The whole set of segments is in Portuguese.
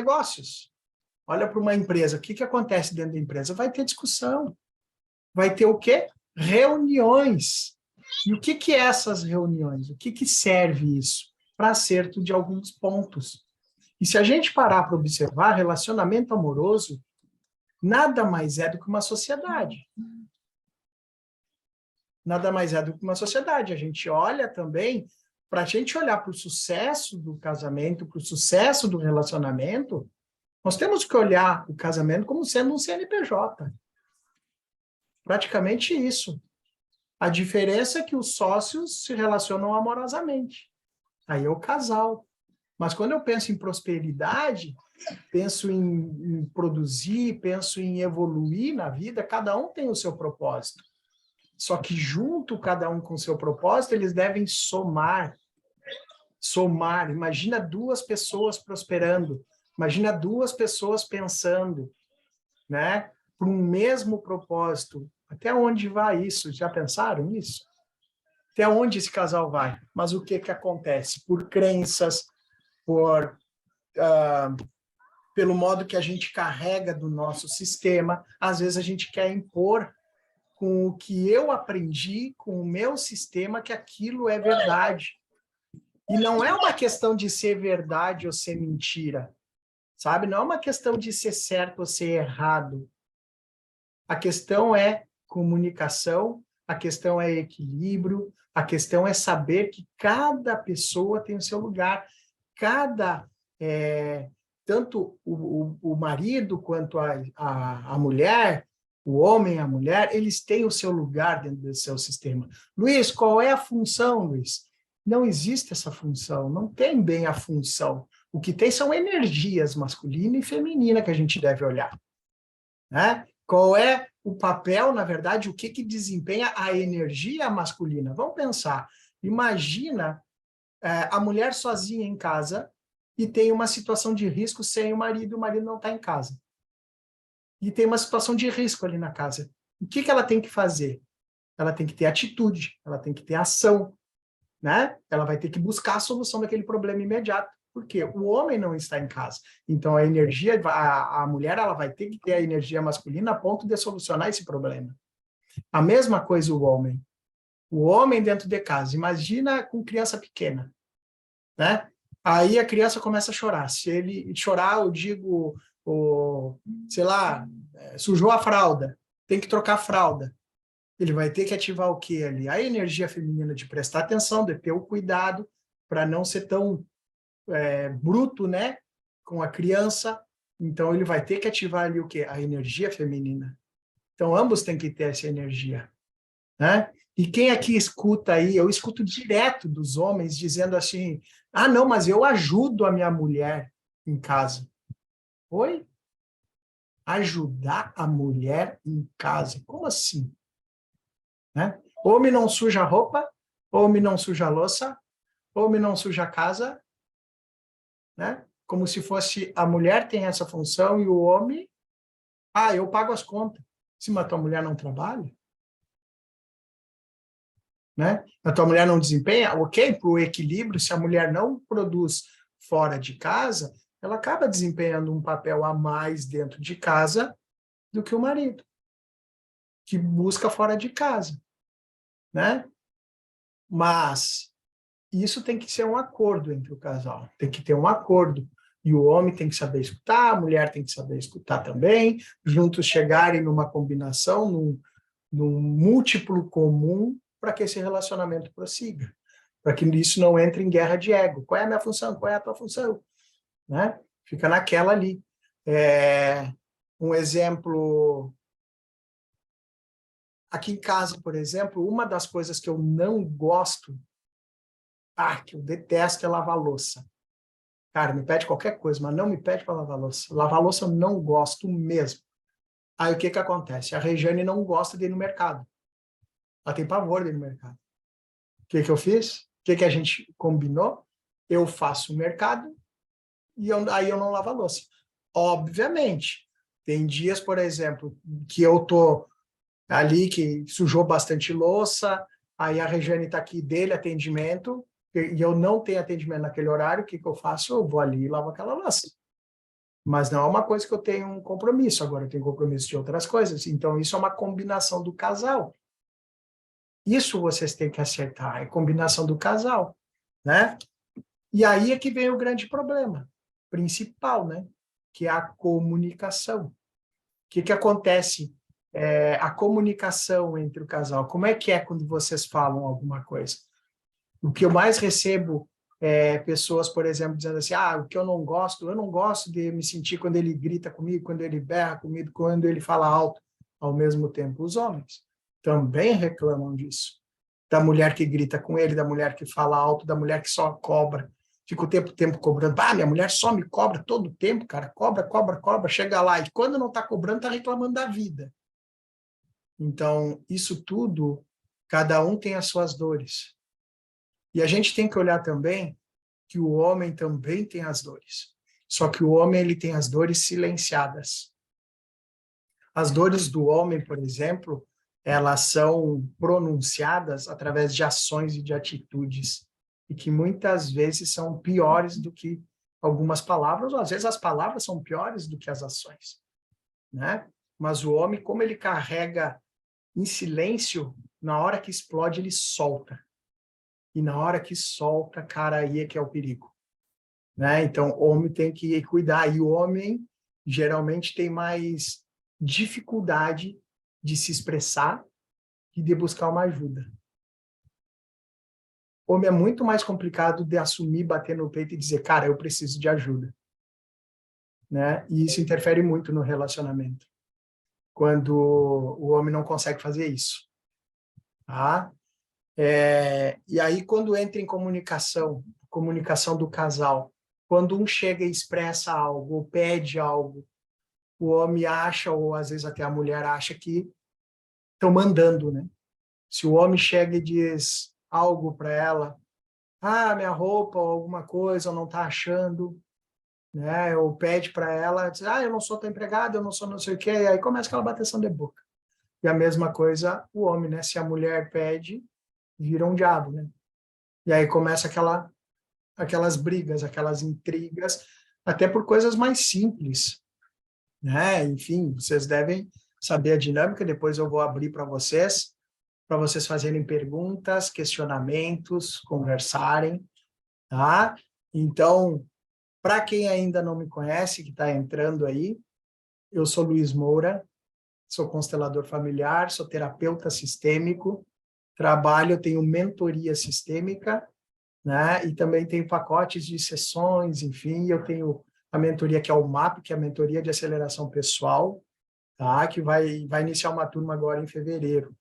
negócios. Olha para uma empresa, o que acontece dentro da empresa? Vai ter discussão. Vai ter o quê? Reuniões. E o que é essas reuniões? O que serve isso? Para acerto de alguns pontos. E se a gente parar para observar, relacionamento amoroso nada mais é do que uma sociedade. Nada mais é do que uma sociedade. A gente olha também, para a gente olhar para o sucesso do casamento, para o sucesso do relacionamento, nós temos que olhar o casamento como sendo um CNPJ. Praticamente isso. A diferença é que os sócios se relacionam amorosamente. Aí é o casal. Mas quando eu penso em prosperidade, penso em produzir, penso em evoluir na vida, cada um tem o seu propósito. Só que junto, cada um com o seu propósito, eles devem somar. Somar. Imagina duas pessoas prosperando. Imagina duas pessoas pensando, né? Para um mesmo propósito. Até onde vai isso? Já pensaram nisso? Até onde esse casal vai? Mas o que acontece? Por crenças, pelo modo que a gente carrega do nosso sistema, às vezes a gente quer impor com o que eu aprendi, com o meu sistema, que aquilo é verdade. E não é uma questão de ser verdade ou ser mentira, sabe? Não é uma questão de ser certo ou ser errado. A questão é comunicação, a questão é equilíbrio, a questão é saber que cada pessoa tem o seu lugar. Tanto o marido quanto a mulher, o homem e a mulher, eles têm o seu lugar dentro do seu sistema. Luiz, qual é a função, Luiz? Não existe essa função, não tem bem a função. O que tem são energias masculina e feminina que a gente deve olhar, né? Qual é o papel, na verdade, o que desempenha a energia masculina? Vamos pensar. Imagina a mulher sozinha em casa e tem uma situação de risco sem o marido não está em casa. E tem uma situação de risco ali na casa. O que ela tem que fazer? Ela tem que ter atitude, ela tem que ter ação, né? Ela vai ter que buscar a solução daquele problema imediato. Porque o homem não está em casa. Então, a energia, a mulher, ela vai ter que ter a energia masculina a ponto de solucionar esse problema. A mesma coisa o homem. O homem dentro de casa. Imagina com criança pequena, né? Aí a criança começa a chorar. Se ele chorar, eu digo, sei lá, sujou a fralda, tem que trocar a fralda. Ele vai ter que ativar o quê ali? A energia feminina de prestar atenção, de ter o cuidado, para não ser tão bruto, né, com a criança. Então, ele vai ter que ativar ali o quê? A energia feminina. Então, ambos têm que ter essa energia, né? E quem aqui escuta aí, eu escuto direto dos homens dizendo assim, não, mas eu ajudo a minha mulher em casa. Oi? Ajudar a mulher em casa? Como assim? Né? Homem não suja roupa, homem não suja louça, homem não suja a casa, né? Como se fosse a mulher tem essa função e o homem, eu pago as contas. Se a tua mulher não trabalha, né? A tua mulher não desempenha, ok, para o equilíbrio, se a mulher não produz fora de casa, ela acaba desempenhando um papel a mais dentro de casa do que o marido, que busca fora de casa, né? Mas isso tem que ser um acordo entre o casal, tem que ter um acordo. E o homem tem que saber escutar, a mulher tem que saber escutar também, juntos chegarem numa combinação, num múltiplo comum, para que esse relacionamento prossiga, para que isso não entre em guerra de ego. Qual é a minha função? Qual é a tua função? Né? Fica naquela ali. Um exemplo, aqui em casa, por exemplo, uma das coisas que eu não gosto, que eu detesto é lavar louça. Cara, me pede qualquer coisa, mas não me pede para lavar louça. Lavar louça eu não gosto mesmo. Aí o que acontece? A Regiane não gosta de ir no mercado. Ela tem pavor de ir no mercado. O que eu fiz? O que a gente combinou? Eu faço o mercado e aí eu não lavo a louça. Obviamente, tem dias, por exemplo, que eu tô ali, que sujou bastante louça, aí a Regiane está aqui dele, atendimento, e eu não tenho atendimento naquele horário, o que eu faço? Eu vou ali e lavo aquela louça. Mas não é uma coisa que eu tenho um compromisso, agora eu tenho compromisso de outras coisas. Então, isso é uma combinação do casal. Isso vocês têm que acertar, é combinação do casal, né? E aí é que vem o grande problema principal, né? Que é a comunicação. O que acontece? A comunicação entre o casal. Como é que é quando vocês falam alguma coisa? O que eu mais recebo pessoas, por exemplo, dizendo assim, o que eu não gosto de me sentir quando ele grita comigo, quando ele berra comigo, quando ele fala alto ao mesmo tempo. Os homens também reclamam disso. Da mulher que grita com ele, da mulher que fala alto, da mulher que só cobra. Fica o tempo cobrando. Minha mulher só me cobra todo o tempo, cara. Cobra, cobra, cobra. Chega lá e quando não está cobrando, está reclamando da vida. Então, isso tudo, cada um tem as suas dores. E a gente tem que olhar também que o homem também tem as dores. Só que o homem ele tem as dores silenciadas. As dores do homem, por exemplo, elas são pronunciadas através de ações e de atitudes, e que muitas vezes são piores do que algumas palavras, ou às vezes as palavras são piores do que as ações, né? Mas o homem, como ele carrega em silêncio, na hora que explode, ele solta. E na hora que solta, cara, aí é que é o perigo, né? Então, o homem tem que cuidar, e o homem geralmente tem mais dificuldade de se expressar e de buscar uma ajuda. O homem é muito mais complicado de assumir, bater no peito e dizer, cara, eu preciso de ajuda, né? E isso interfere muito no relacionamento, quando o homem não consegue fazer isso, tá? E aí, quando entra em comunicação do casal, quando um chega e expressa algo, ou pede algo, o homem acha, ou às vezes até a mulher acha que estão mandando, né? Se o homem chega e diz algo para ela, minha roupa, ou alguma coisa, ou não está achando, né? Ou pede para ela, diz, eu não sou tua empregada, eu não sou não sei o quê, e aí começa aquela bateção de boca. E a mesma coisa o homem, né? Se a mulher pede, vira um diabo, né? E aí começa aquelas brigas, aquelas intrigas, até por coisas mais simples, né? Enfim, vocês devem saber a dinâmica, depois eu vou abrir para vocês fazerem perguntas, questionamentos, conversarem, tá? Então, para quem ainda não me conhece, que está entrando aí, eu sou Luiz Moura, sou constelador familiar, sou terapeuta sistêmico, tenho mentoria sistêmica, né? E também tenho pacotes de sessões, enfim, eu tenho a mentoria que é o MAP, que é a mentoria de aceleração pessoal, tá? Que vai iniciar uma turma agora em fevereiro.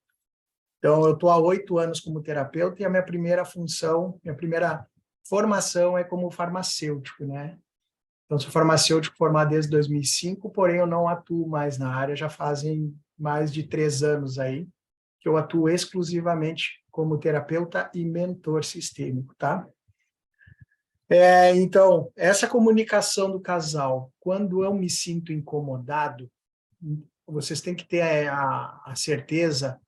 Então, eu estou há 8 anos como terapeuta e a minha primeira formação é como farmacêutico, né? Então, sou farmacêutico formado desde 2005, porém eu não atuo mais na área, já fazem mais de 3 anos aí, que eu atuo exclusivamente como terapeuta e mentor sistêmico, tá? Então, essa comunicação do casal, quando eu me sinto incomodado, vocês têm que ter a certeza,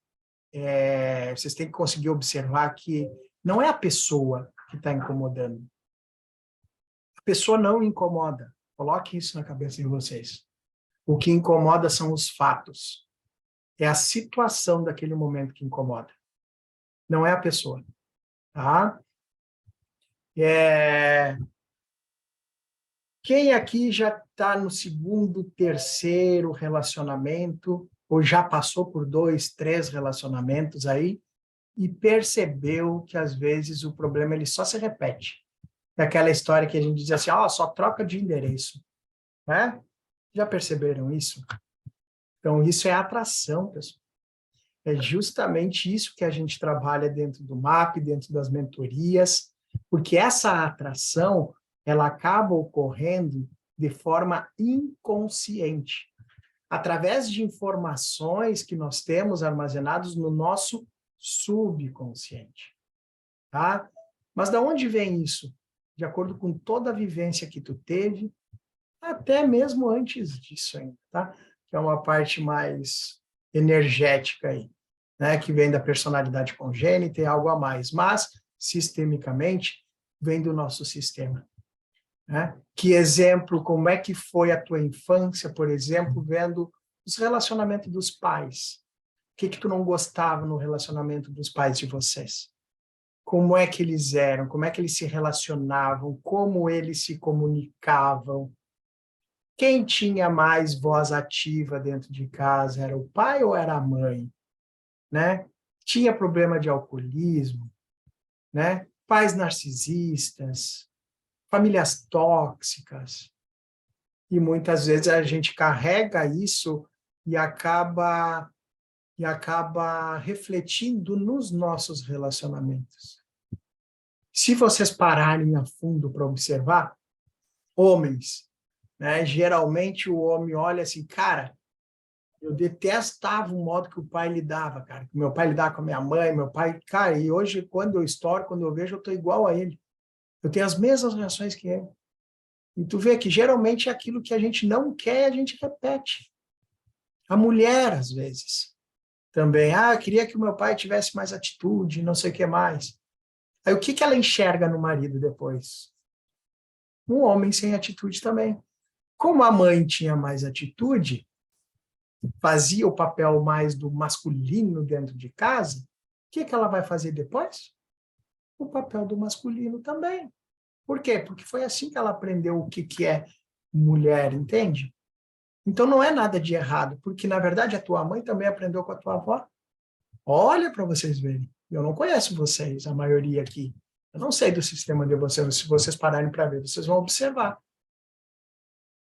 vocês têm que conseguir observar que não é a pessoa que está incomodando. A pessoa não incomoda. Coloque isso na cabeça de vocês. O que incomoda são os fatos. É a situação daquele momento que incomoda. Não é a pessoa. Tá? Quem aqui já está no segundo, terceiro relacionamento, ou já passou por 2, 3 relacionamentos aí, e percebeu que, às vezes, o problema ele só se repete? É aquela história que a gente diz assim, só troca de endereço. Né? Já perceberam isso? Então, isso é atração, pessoal. É justamente isso que a gente trabalha dentro do MAP, dentro das mentorias, porque essa atração, ela acaba ocorrendo de forma inconsciente, através de informações que nós temos armazenados no nosso subconsciente, tá? Mas da onde vem isso? De acordo com toda a vivência que tu teve, até mesmo antes disso ainda, tá? Que é uma parte mais energética aí, né? Que vem da personalidade congênita e algo a mais, mas sistemicamente vem do nosso sistema, né? Que exemplo, como é que foi a tua infância, por exemplo, vendo os relacionamentos dos pais? O que tu não gostava no relacionamento dos pais de vocês? Como é que eles eram? Como é que eles se relacionavam? Como eles se comunicavam? Quem tinha mais voz ativa dentro de casa? Era o pai ou era a mãe? Né? Tinha problema de alcoolismo, né? Pais narcisistas, famílias tóxicas. E muitas vezes a gente carrega isso e acaba refletindo nos nossos relacionamentos. Se vocês pararem a fundo para observar, homens, né? Geralmente o homem olha assim, cara, eu detestava o modo que o pai lidava, cara. Que meu pai lidava com a minha mãe, meu pai, cara, e hoje quando eu estouro, quando eu vejo, eu tô igual a ele. Eu tenho as mesmas reações que ele. E tu vê que geralmente é aquilo que a gente não quer, a gente repete. A mulher, às vezes, também. Ah, eu queria que o meu pai tivesse mais atitude, não sei o que mais. Aí o que que ela enxerga no marido depois? Um homem sem atitude também. Como a mãe tinha mais atitude, fazia o papel mais do masculino dentro de casa, o que que ela vai fazer depois? O papel do masculino também. Por quê? Porque foi assim que ela aprendeu o que que é mulher, entende? Então não é nada de errado, porque na verdade a tua mãe também aprendeu com a tua avó. Olha para vocês verem. Eu não conheço vocês, a maioria aqui. Eu não sei do sistema de vocês. Se vocês pararem para ver, vocês vão observar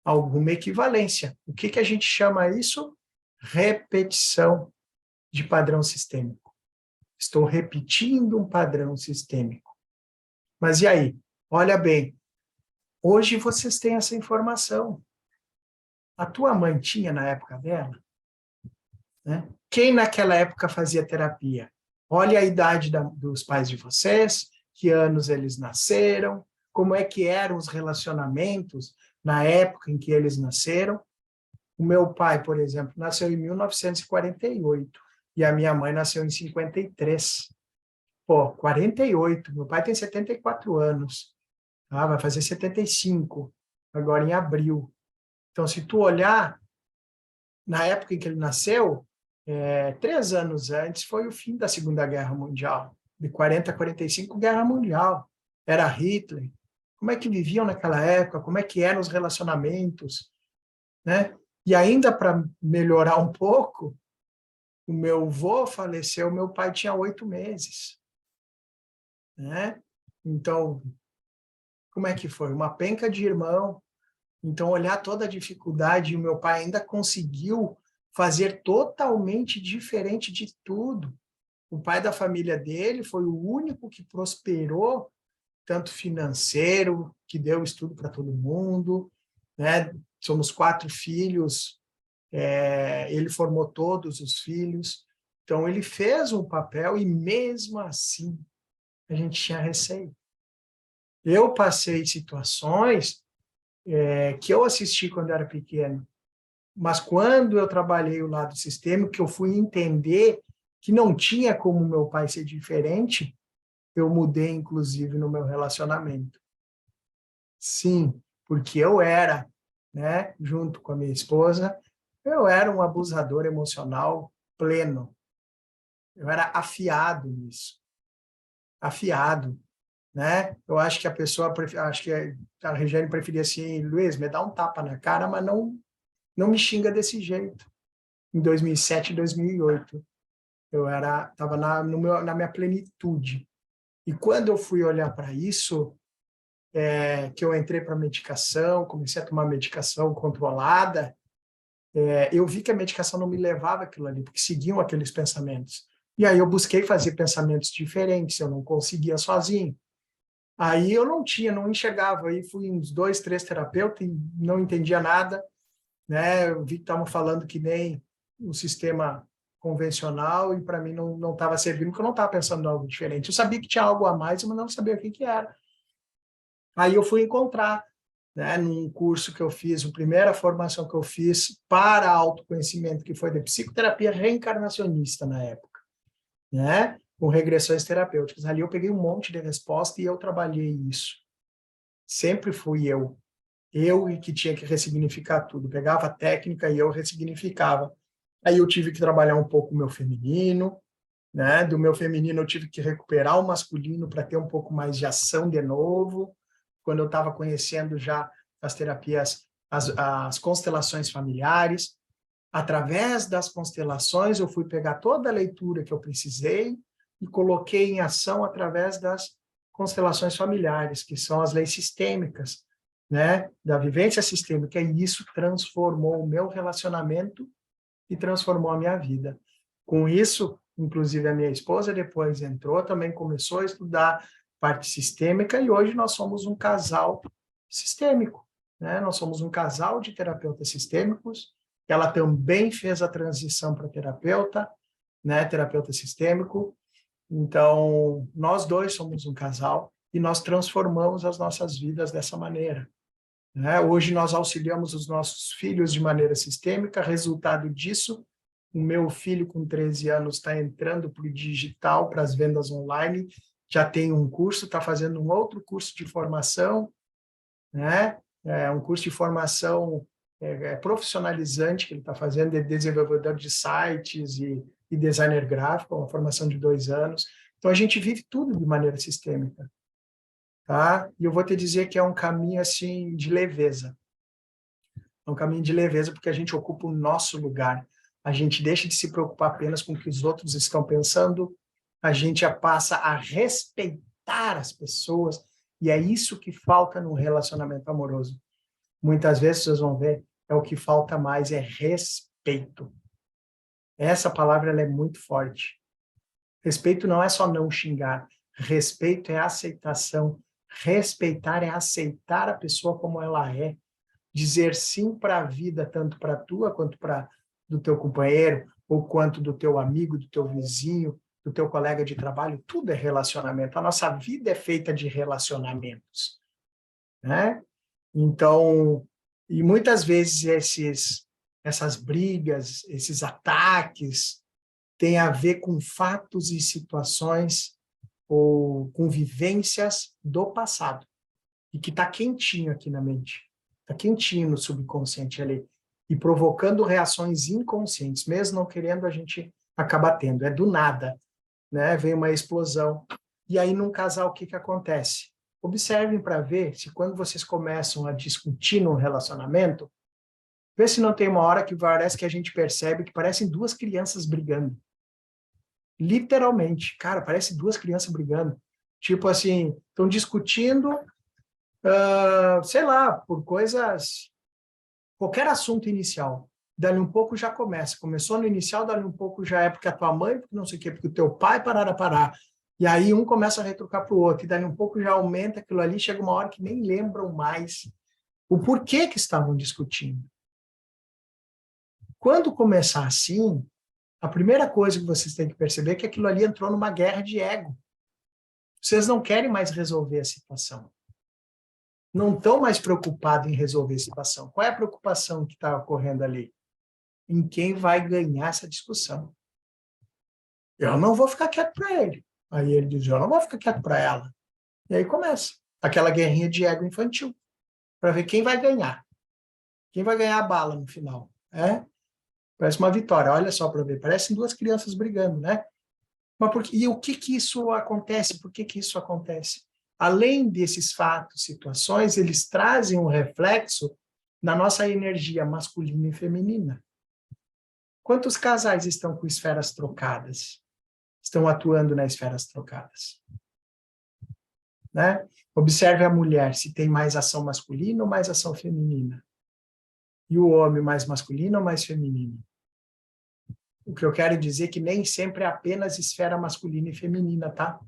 alguma equivalência. O que que a gente chama isso? Repetição de padrão sistêmico. Estou repetindo um padrão sistêmico. Mas e aí? Olha bem, hoje vocês têm essa informação. A tua mãe tinha na época dela? Né? Quem naquela época fazia terapia? Olha a idade dos pais de vocês, que anos eles nasceram, como é que eram os relacionamentos na época em que eles nasceram. O meu pai, por exemplo, nasceu em 1948 e a minha mãe nasceu em 53. Pô, 48, meu pai tem 74 anos, tá? Vai fazer 75 agora em abril. Então, se tu olhar, na época em que ele nasceu, 3 anos antes foi o fim da Segunda Guerra Mundial. De 40 a 45, Guerra Mundial. Era Hitler. Como é que viviam naquela época? Como é que eram os relacionamentos? Né? E ainda para melhorar um pouco, o meu avô faleceu, meu pai tinha 8 meses. Né? Então, como é que foi? Uma penca de irmão. Então, olhar toda a dificuldade, e o meu pai ainda conseguiu fazer totalmente diferente de tudo. O pai da família dele foi o único que prosperou, tanto financeiro, que deu estudo para todo mundo, né? Somos 4 filhos, ele formou todos os filhos. Então, ele fez um papel e, mesmo assim, a gente tinha receio. Eu passei situações que eu assisti quando eu era pequeno, mas quando eu trabalhei o lado sistêmico, que eu fui entender que não tinha como meu pai ser diferente, eu mudei, inclusive, no meu relacionamento. Sim, porque eu era, né, junto com a minha esposa, eu era um abusador emocional pleno. Eu era afiado nisso, afiado, né? Eu acho que a pessoa, acho que a Regiane preferia assim, Luiz, me dá um tapa na cara, mas não me xinga desse jeito. Em 2007 e 2008, eu estava na minha plenitude. E quando eu fui olhar para isso, que eu entrei para medicação, comecei a tomar medicação controlada, eu vi que a medicação não me levava aquilo ali, porque seguiam aqueles pensamentos. E aí eu busquei fazer pensamentos diferentes, eu não conseguia sozinho. Aí eu não enxergava, aí fui uns 2, 3 terapeutas e não entendia nada, né? Eu vi que estavam falando que nem o sistema convencional e para mim não estava servindo, porque eu não estava pensando em algo diferente. Eu sabia que tinha algo a mais, mas não sabia o que que era. Aí eu fui encontrar, né, num curso que eu fiz, a primeira formação que eu fiz para autoconhecimento, que foi de psicoterapia reencarnacionista na época, né, com regressões terapêuticas. Ali eu peguei um monte de resposta e eu trabalhei isso. Sempre fui eu. Eu e que tinha que ressignificar tudo. Pegava a técnica e eu ressignificava. Aí eu tive que trabalhar um pouco o meu feminino, né? Do meu feminino eu tive que recuperar o masculino para ter um pouco mais de ação de novo. Quando eu estava conhecendo já as terapias, as constelações familiares, através das constelações eu fui pegar toda a leitura que eu precisei e coloquei em ação através das constelações familiares, que são as leis sistêmicas, né, da vivência sistêmica, e isso transformou o meu relacionamento e transformou a minha vida. Com isso, inclusive a minha esposa depois entrou, também começou a estudar parte sistêmica e hoje nós somos um casal sistêmico, né? Nós somos um casal de terapeutas sistêmicos. Ela também fez a transição para terapeuta, né? Terapeuta sistêmico. Então, nós dois somos um casal e nós transformamos as nossas vidas dessa maneira, né? Hoje nós auxiliamos os nossos filhos de maneira sistêmica, resultado disso, o meu filho com 13 anos está entrando para o digital, para as vendas online, já tem um curso, está fazendo um outro curso de formação, né? Um curso de formação profissionalizante que ele está fazendo, de desenvolvedor de sites e designer gráfico, uma formação de 2 anos. Então, a gente vive tudo de maneira sistêmica. Tá? E eu vou te dizer que é um caminho assim de leveza. É um caminho de leveza porque a gente ocupa o nosso lugar. A gente deixa de se preocupar apenas com o que os outros estão pensando, a gente passa a respeitar as pessoas, e é isso que falta no relacionamento amoroso. Muitas vezes vocês vão ver, é o que falta mais, é respeito. Essa palavra ela é muito forte. Respeito não é só não xingar, respeito é aceitação. Respeitar é aceitar a pessoa como ela é, dizer sim para a vida, tanto para a tua quanto para do teu companheiro, ou quanto do teu amigo, do teu vizinho, do teu colega de trabalho, tudo é relacionamento. A nossa vida é feita de relacionamentos, né? Então, e muitas vezes essas brigas, esses ataques, têm a ver com fatos e situações ou com vivências do passado, e que está quentinho aqui na mente, está quentinho no subconsciente ali, e provocando reações inconscientes, mesmo não querendo, a gente acaba tendo, é do nada, né? Vem uma explosão. E aí, num casal, o que acontece? Observem para ver se quando vocês começam a discutir num relacionamento, vê se não tem uma hora que parece que a gente percebe que parecem 2 crianças brigando. Literalmente, cara, parece 2 crianças brigando. Tipo assim, estão discutindo, sei lá, por coisas, qualquer assunto inicial. Dali um pouco já começa. Começou no inicial, dali um pouco já é porque a tua mãe, porque não sei o quê, porque o teu pai parar. E aí um começa a retrucar para o outro, e dali um pouco já aumenta aquilo ali, chega uma hora que nem lembram mais o porquê que estavam discutindo. Quando começar assim, a primeira coisa que vocês têm que perceber é que aquilo ali entrou numa guerra de ego. Vocês não querem mais resolver a situação. Não estão mais preocupados em resolver a situação. Qual é a preocupação que está ocorrendo ali? Em quem vai ganhar essa discussão. Eu não vou ficar quieto para ele. Aí ele diz, eu não vou ficar quieto para ela. E aí começa aquela guerrinha de ego infantil, para ver quem vai ganhar. Quem vai ganhar a bala no final. Parece uma vitória, olha só para ver. Parecem 2 crianças brigando, né? Mas e o que isso acontece? Por que isso acontece? Além desses fatos, situações, eles trazem um reflexo na nossa energia masculina e feminina. Quantos casais estão com esferas trocadas? Estão atuando nas esferas trocadas? Né? Observe a mulher, se tem mais ação masculina ou mais ação feminina. E o homem mais masculino ou mais feminino? O que eu quero dizer é que nem sempre é apenas esfera masculina e feminina, tá?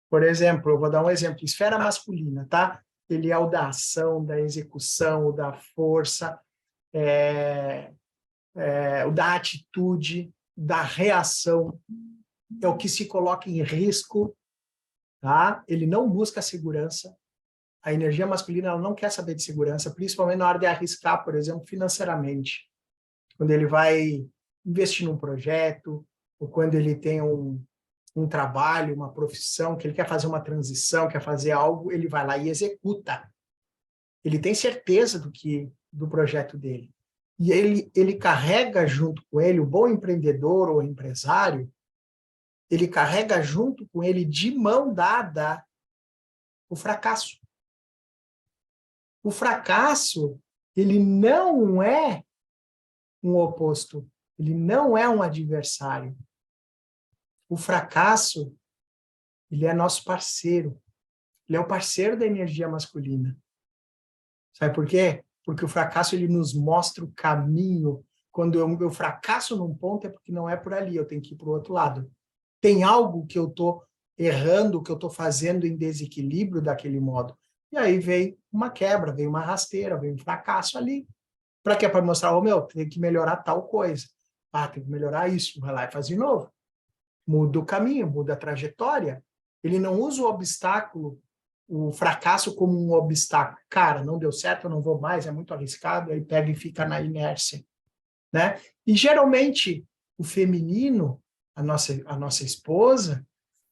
Por exemplo, eu vou dar um exemplo. Esfera masculina, tá? Ele é o da ação, da execução, o da força, o da atitude, da reação. É o que se coloca em risco, tá? Ele não busca segurança. A energia masculina ela não quer saber de segurança, principalmente na hora de arriscar, por exemplo, financeiramente. Quando ele vai investir num projeto, ou quando ele tem um trabalho, uma profissão, que ele quer fazer uma transição, quer fazer algo, ele vai lá e executa. Ele tem certeza do projeto dele. E ele carrega junto com ele, o bom empreendedor ou empresário, ele carrega junto com ele, de mão dada, o fracasso. O fracasso, ele não é um oposto, ele não é um adversário. O fracasso, ele é nosso parceiro. Ele é o parceiro da energia masculina. Sabe por quê? Porque o fracasso, ele nos mostra o caminho. Quando eu fracasso num ponto, é porque não é por ali, eu tenho que ir para o outro lado. Tem algo que eu estou errando, que eu estou fazendo em desequilíbrio daquele modo. E aí vem uma quebra, vem uma rasteira, vem um fracasso ali. Para quê? Para mostrar, tem que melhorar tal coisa. Tem que melhorar isso. Vai lá e faz de novo. Muda o caminho, muda a trajetória. Ele não usa o obstáculo, o fracasso como um obstáculo. Cara, não deu certo, eu não vou mais, é muito arriscado, aí pega e fica na inércia, né? E geralmente o feminino, a nossa esposa,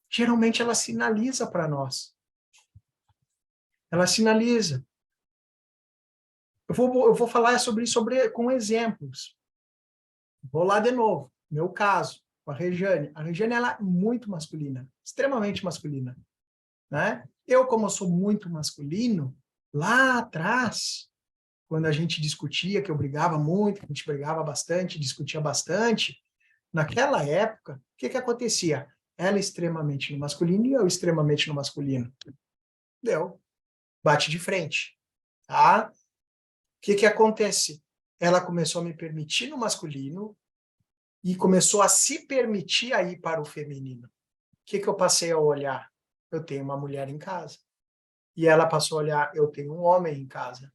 geralmente ela sinaliza para nós. Ela sinaliza. Eu vou falar sobre isso com exemplos. Vou lá de novo. Meu caso, com a Regiane. A Regiane, ela é muito masculina, extremamente masculina, né? Eu, como sou muito masculino, lá atrás, quando a gente discutia, que eu brigava muito, a gente brigava bastante, discutia bastante, naquela época, o que acontecia? Ela extremamente no masculino e eu extremamente no masculino. Deu. Bate de frente. Tá? O que acontece? Ela começou a me permitir no masculino e começou a se permitir a ir para o feminino. O que eu passei a olhar? Eu tenho uma mulher em casa. E ela passou a olhar, eu tenho um homem em casa.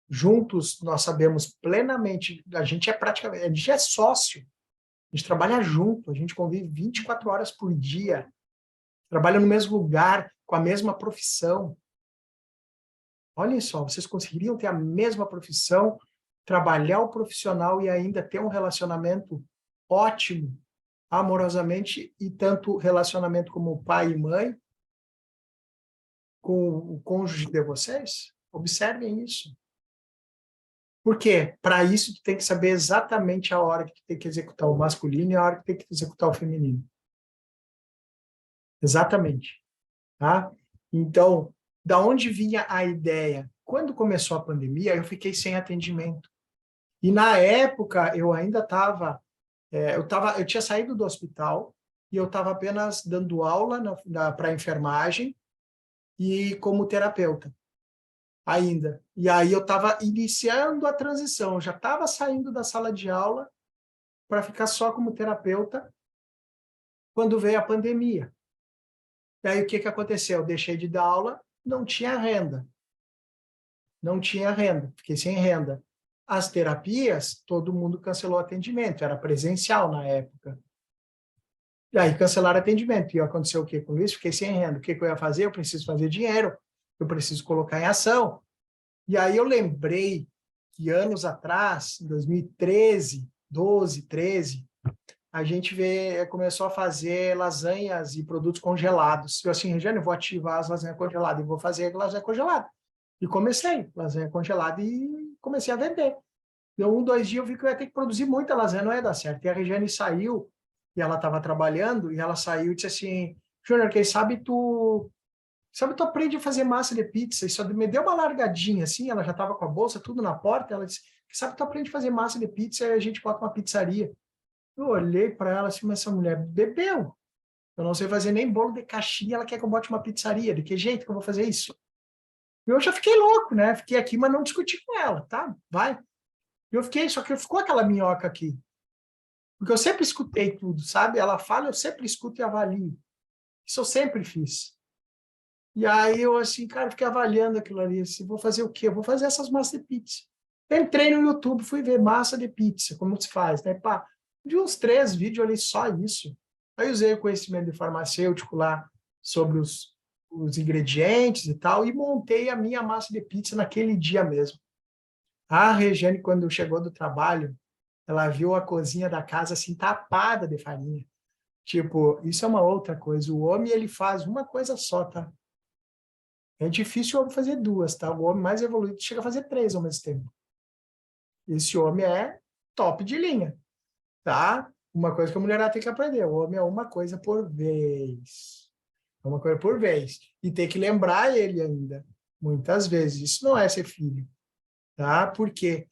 Juntos, nós sabemos plenamente, a gente é sócio, a gente trabalha junto, a gente convive 24 horas por dia, trabalha no mesmo lugar, com a mesma profissão. Olhem só, vocês conseguiriam ter a mesma profissão, trabalhar o profissional e ainda ter um relacionamento ótimo, amorosamente, e tanto relacionamento como pai e mãe, com o cônjuge de vocês? Observem isso. Por quê? Para isso, tu tem que saber exatamente a hora que tu tem que executar o masculino e a hora que tem que executar o feminino. Exatamente. Tá? Então, da onde vinha a ideia? Quando começou a pandemia, eu fiquei sem atendimento. E na época, eu ainda estava... eu tinha saído do hospital e eu estava apenas dando aula para a enfermagem e como terapeuta. Ainda. E aí eu estava iniciando a transição, eu já estava saindo da sala de aula para ficar só como terapeuta quando veio a pandemia. E aí o que aconteceu? Eu deixei de dar aula, não tinha renda. Não tinha renda, fiquei sem renda. As terapias, todo mundo cancelou o atendimento, era presencial na época. E aí cancelaram o atendimento. E aconteceu o que com isso? Fiquei sem renda. O que eu ia fazer? Eu preciso fazer dinheiro, eu preciso colocar em ação. E aí eu lembrei que anos atrás, em 2013, 12, 13, a gente começou a fazer lasanhas e produtos congelados. Eu assim, Regiane, eu vou ativar as lasanhas congeladas e vou fazer lasanha congelada. E comecei, lasanha congelada, e comecei a vender. Deu 2 dias, eu vi que eu ia ter que produzir muita lasanha, não ia dar certo. E a Regiane saiu, e ela estava trabalhando, e ela saiu e disse assim, Júnior, quem sabe tu aprende a fazer massa de pizza? E só me deu uma largadinha, assim, ela já estava com a bolsa, tudo na porta, ela disse, quem sabe tu aprende a fazer massa de pizza e a gente bota uma pizzaria. Eu olhei para ela assim, mas essa mulher bebeu. Eu não sei fazer nem bolo de caixinha, ela quer que eu bote uma pizzaria. De que jeito que eu vou fazer isso? Eu já fiquei louco, né? Fiquei aqui, mas não discuti com ela, tá? Vai. Eu fiquei, só que ficou aquela minhoca aqui. Porque eu sempre escutei tudo, sabe? Ela fala, eu sempre escuto e avalio. Isso eu sempre fiz. E aí eu assim, cara, fiquei avaliando aquilo ali. Assim, vou fazer o quê? Eu vou fazer essas massas de pizza. Entrei no YouTube, fui ver massa de pizza, como se faz, né? Pá, de uns 3 vídeos ali, só isso. Aí usei o conhecimento de farmacêutico lá sobre os ingredientes e tal, e montei a minha massa de pizza naquele dia mesmo. A Regiane, quando chegou do trabalho, ela viu a cozinha da casa assim, tapada de farinha. Tipo, isso é uma outra coisa. O homem, ele faz uma coisa só, tá? É difícil o homem fazer duas, tá? O homem mais evoluído chega a fazer três ao mesmo tempo. Esse homem é top de linha, tá? Uma coisa que a mulherada tem que aprender. O homem é uma coisa por vez. É uma coisa por vez. E tem que lembrar ele ainda, muitas vezes. Isso não é ser filho, tá? Porque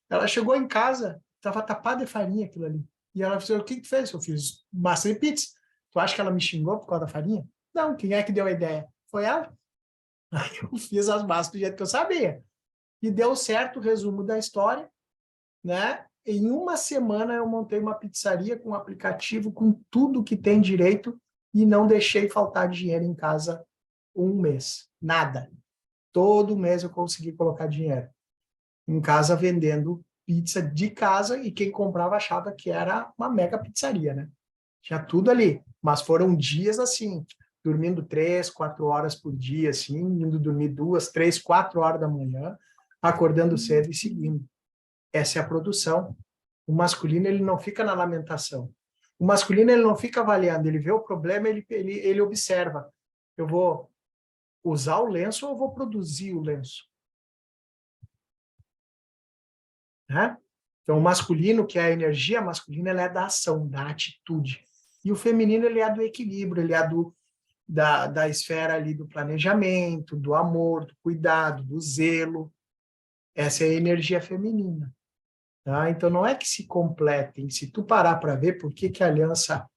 ela chegou em casa, estava tapada de farinha aquilo ali. E ela falou, o que que fez? Eu fiz massa de pizza. Tu acha que ela me xingou por causa da farinha? Não, quem é que deu a ideia? Foi ela. Aí eu fiz as massas do jeito que eu sabia. E deu certo o resumo da história, né? Em uma semana eu montei uma pizzaria com um aplicativo, com tudo que tem direito, e não deixei faltar dinheiro em casa um mês. Nada. Todo mês eu consegui colocar dinheiro em casa vendendo pizza de casa, e quem comprava achava que era uma mega pizzaria, né? Tinha tudo ali. Mas foram dias assim, dormindo 3, 4 horas por dia, assim, indo dormir 2, 3, 4 horas da manhã, acordando cedo e seguindo. Essa é a produção. O masculino, ele não fica na lamentação. O masculino, ele não fica avaliando, ele vê o problema, ele observa. Eu vou usar o lenço ou eu vou produzir o lenço? Né? Então, o masculino, que é a energia masculina, ela é da ação, da atitude. E o feminino, ele é do equilíbrio, ele é da esfera ali do planejamento, do amor, do cuidado, do zelo. Essa é a energia feminina. Tá? Então, não é que se completem. Se tu parar para ver por que que a aliança,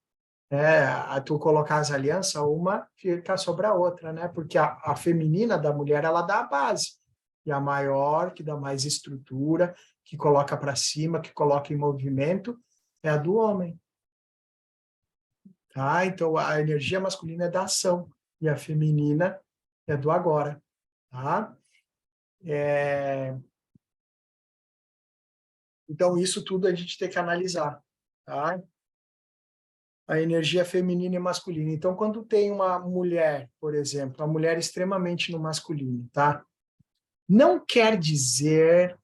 tu colocar as alianças, uma fica sobre a outra, né? Porque a feminina da mulher, ela dá a base. E a maior, que dá mais estrutura, que coloca para cima, que coloca em movimento, é a do homem. Tá? Então, a energia masculina é da ação e a feminina é do agora. Tá? Então, isso tudo a gente tem que analisar. Tá? A energia feminina e masculina. Então, quando tem uma mulher, por exemplo, uma mulher extremamente no masculino, tá? Não quer dizer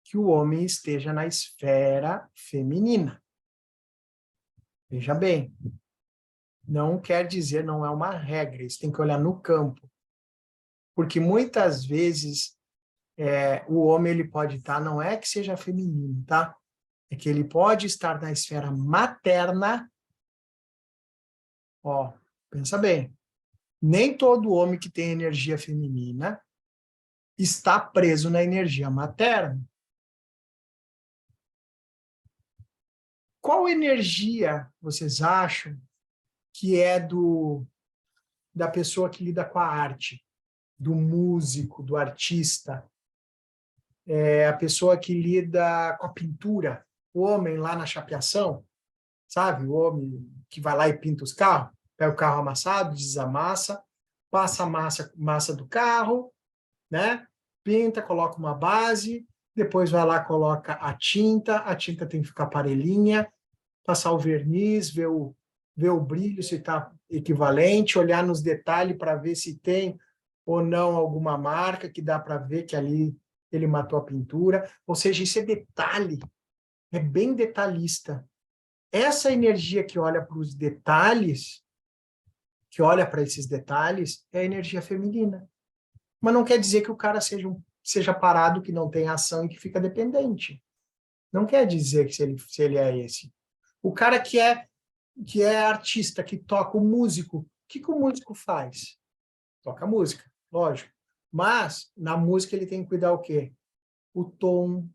que o homem esteja na esfera feminina. Veja bem, não quer dizer, não é uma regra, isso tem que olhar no campo. Porque muitas vezes o homem ele pode estar, não é que seja feminino, tá? É que ele pode estar na esfera materna. Ó, pensa bem, nem todo homem que tem energia feminina está preso na energia materna. Qual energia vocês acham que é da pessoa que lida com a arte, do músico, do artista, a pessoa que lida com a pintura, o homem lá na chapeação, sabe? O homem que vai lá e pinta os carros, pega o carro amassado, desamassa, passa a massa do carro, né? Pinta, coloca uma base, depois vai lá, coloca a tinta tem que ficar parelhinha, passar o verniz, ver o brilho, se está equivalente, olhar nos detalhes para ver se tem ou não alguma marca que dá para ver que ali ele matou a pintura. Ou seja, isso é detalhe, é bem detalhista. Essa energia que olha para os detalhes, que olha para esses detalhes, é a energia feminina. Mas não quer dizer que o cara seja parado, que não tem ação e que fica dependente. Não quer dizer que se ele é esse. O cara que é artista, que toca, o músico, o que o músico faz? Toca música, lógico. Mas, na música, ele tem que cuidar o quê? O tom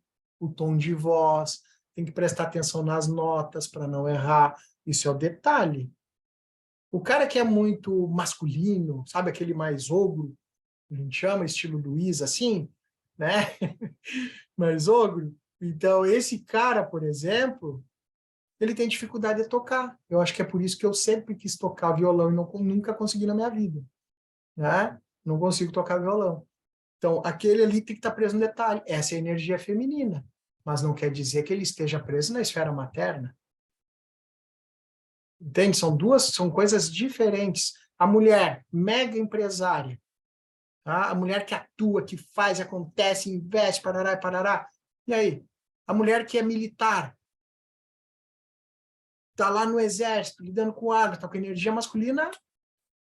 de voz, tem que prestar atenção nas notas para não errar. Isso é o detalhe. O cara que é muito masculino, sabe aquele mais ogro, a gente chama, estilo Luiz, assim, né? Mais ogro. Então, esse cara, por exemplo, ele tem dificuldade de tocar. Eu acho que é por isso que eu sempre quis tocar violão e nunca consegui na minha vida, né? Não consigo tocar violão. Então, aquele ali tem que estar preso no detalhe. Essa é a energia feminina, mas não quer dizer que ele esteja preso na esfera materna. Entende? São coisas diferentes. A mulher, mega empresária, tá? A mulher que atua, que faz, acontece, investe, parará e parará. E aí? A mulher que é militar, tá lá no exército, lidando com água, tá com energia masculina,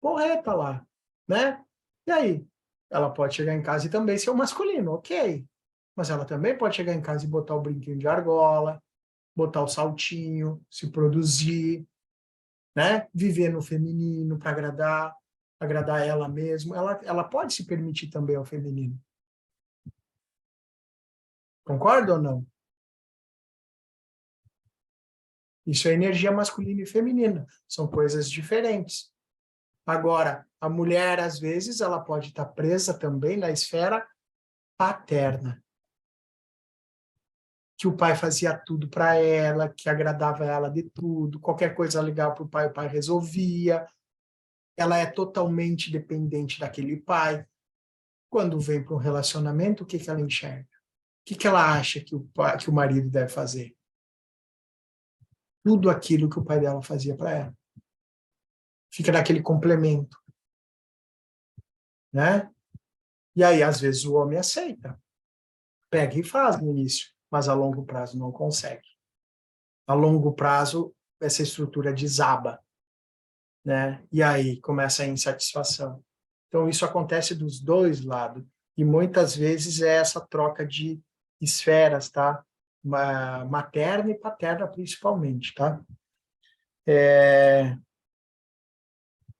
porreta lá, né? E aí? Ela pode chegar em casa e também ser o masculino, ok. Mas ela também pode chegar em casa e botar o brinquinho de argola, botar o saltinho, se produzir, né? Viver no feminino para agradar ela mesma. Ela pode se permitir também ao feminino. Concorda ou não? Isso é energia masculina e feminina. São coisas diferentes. Agora, a mulher, às vezes, ela pode estar presa também na esfera paterna. Que o pai fazia tudo para ela, que agradava ela de tudo, qualquer coisa legal para o pai resolvia. Ela é totalmente dependente daquele pai. Quando vem para um relacionamento, o que ela enxerga? O que ela acha que o marido deve fazer? Tudo aquilo que o pai dela fazia para ela. Fica naquele complemento, né? E aí, às vezes, o homem aceita. Pega e faz no início, mas a longo prazo não consegue. A longo prazo, essa estrutura desaba, né? E aí começa a insatisfação. Então, isso acontece dos dois lados. E muitas vezes é essa troca de esferas, tá? Materna e paterna, principalmente, tá?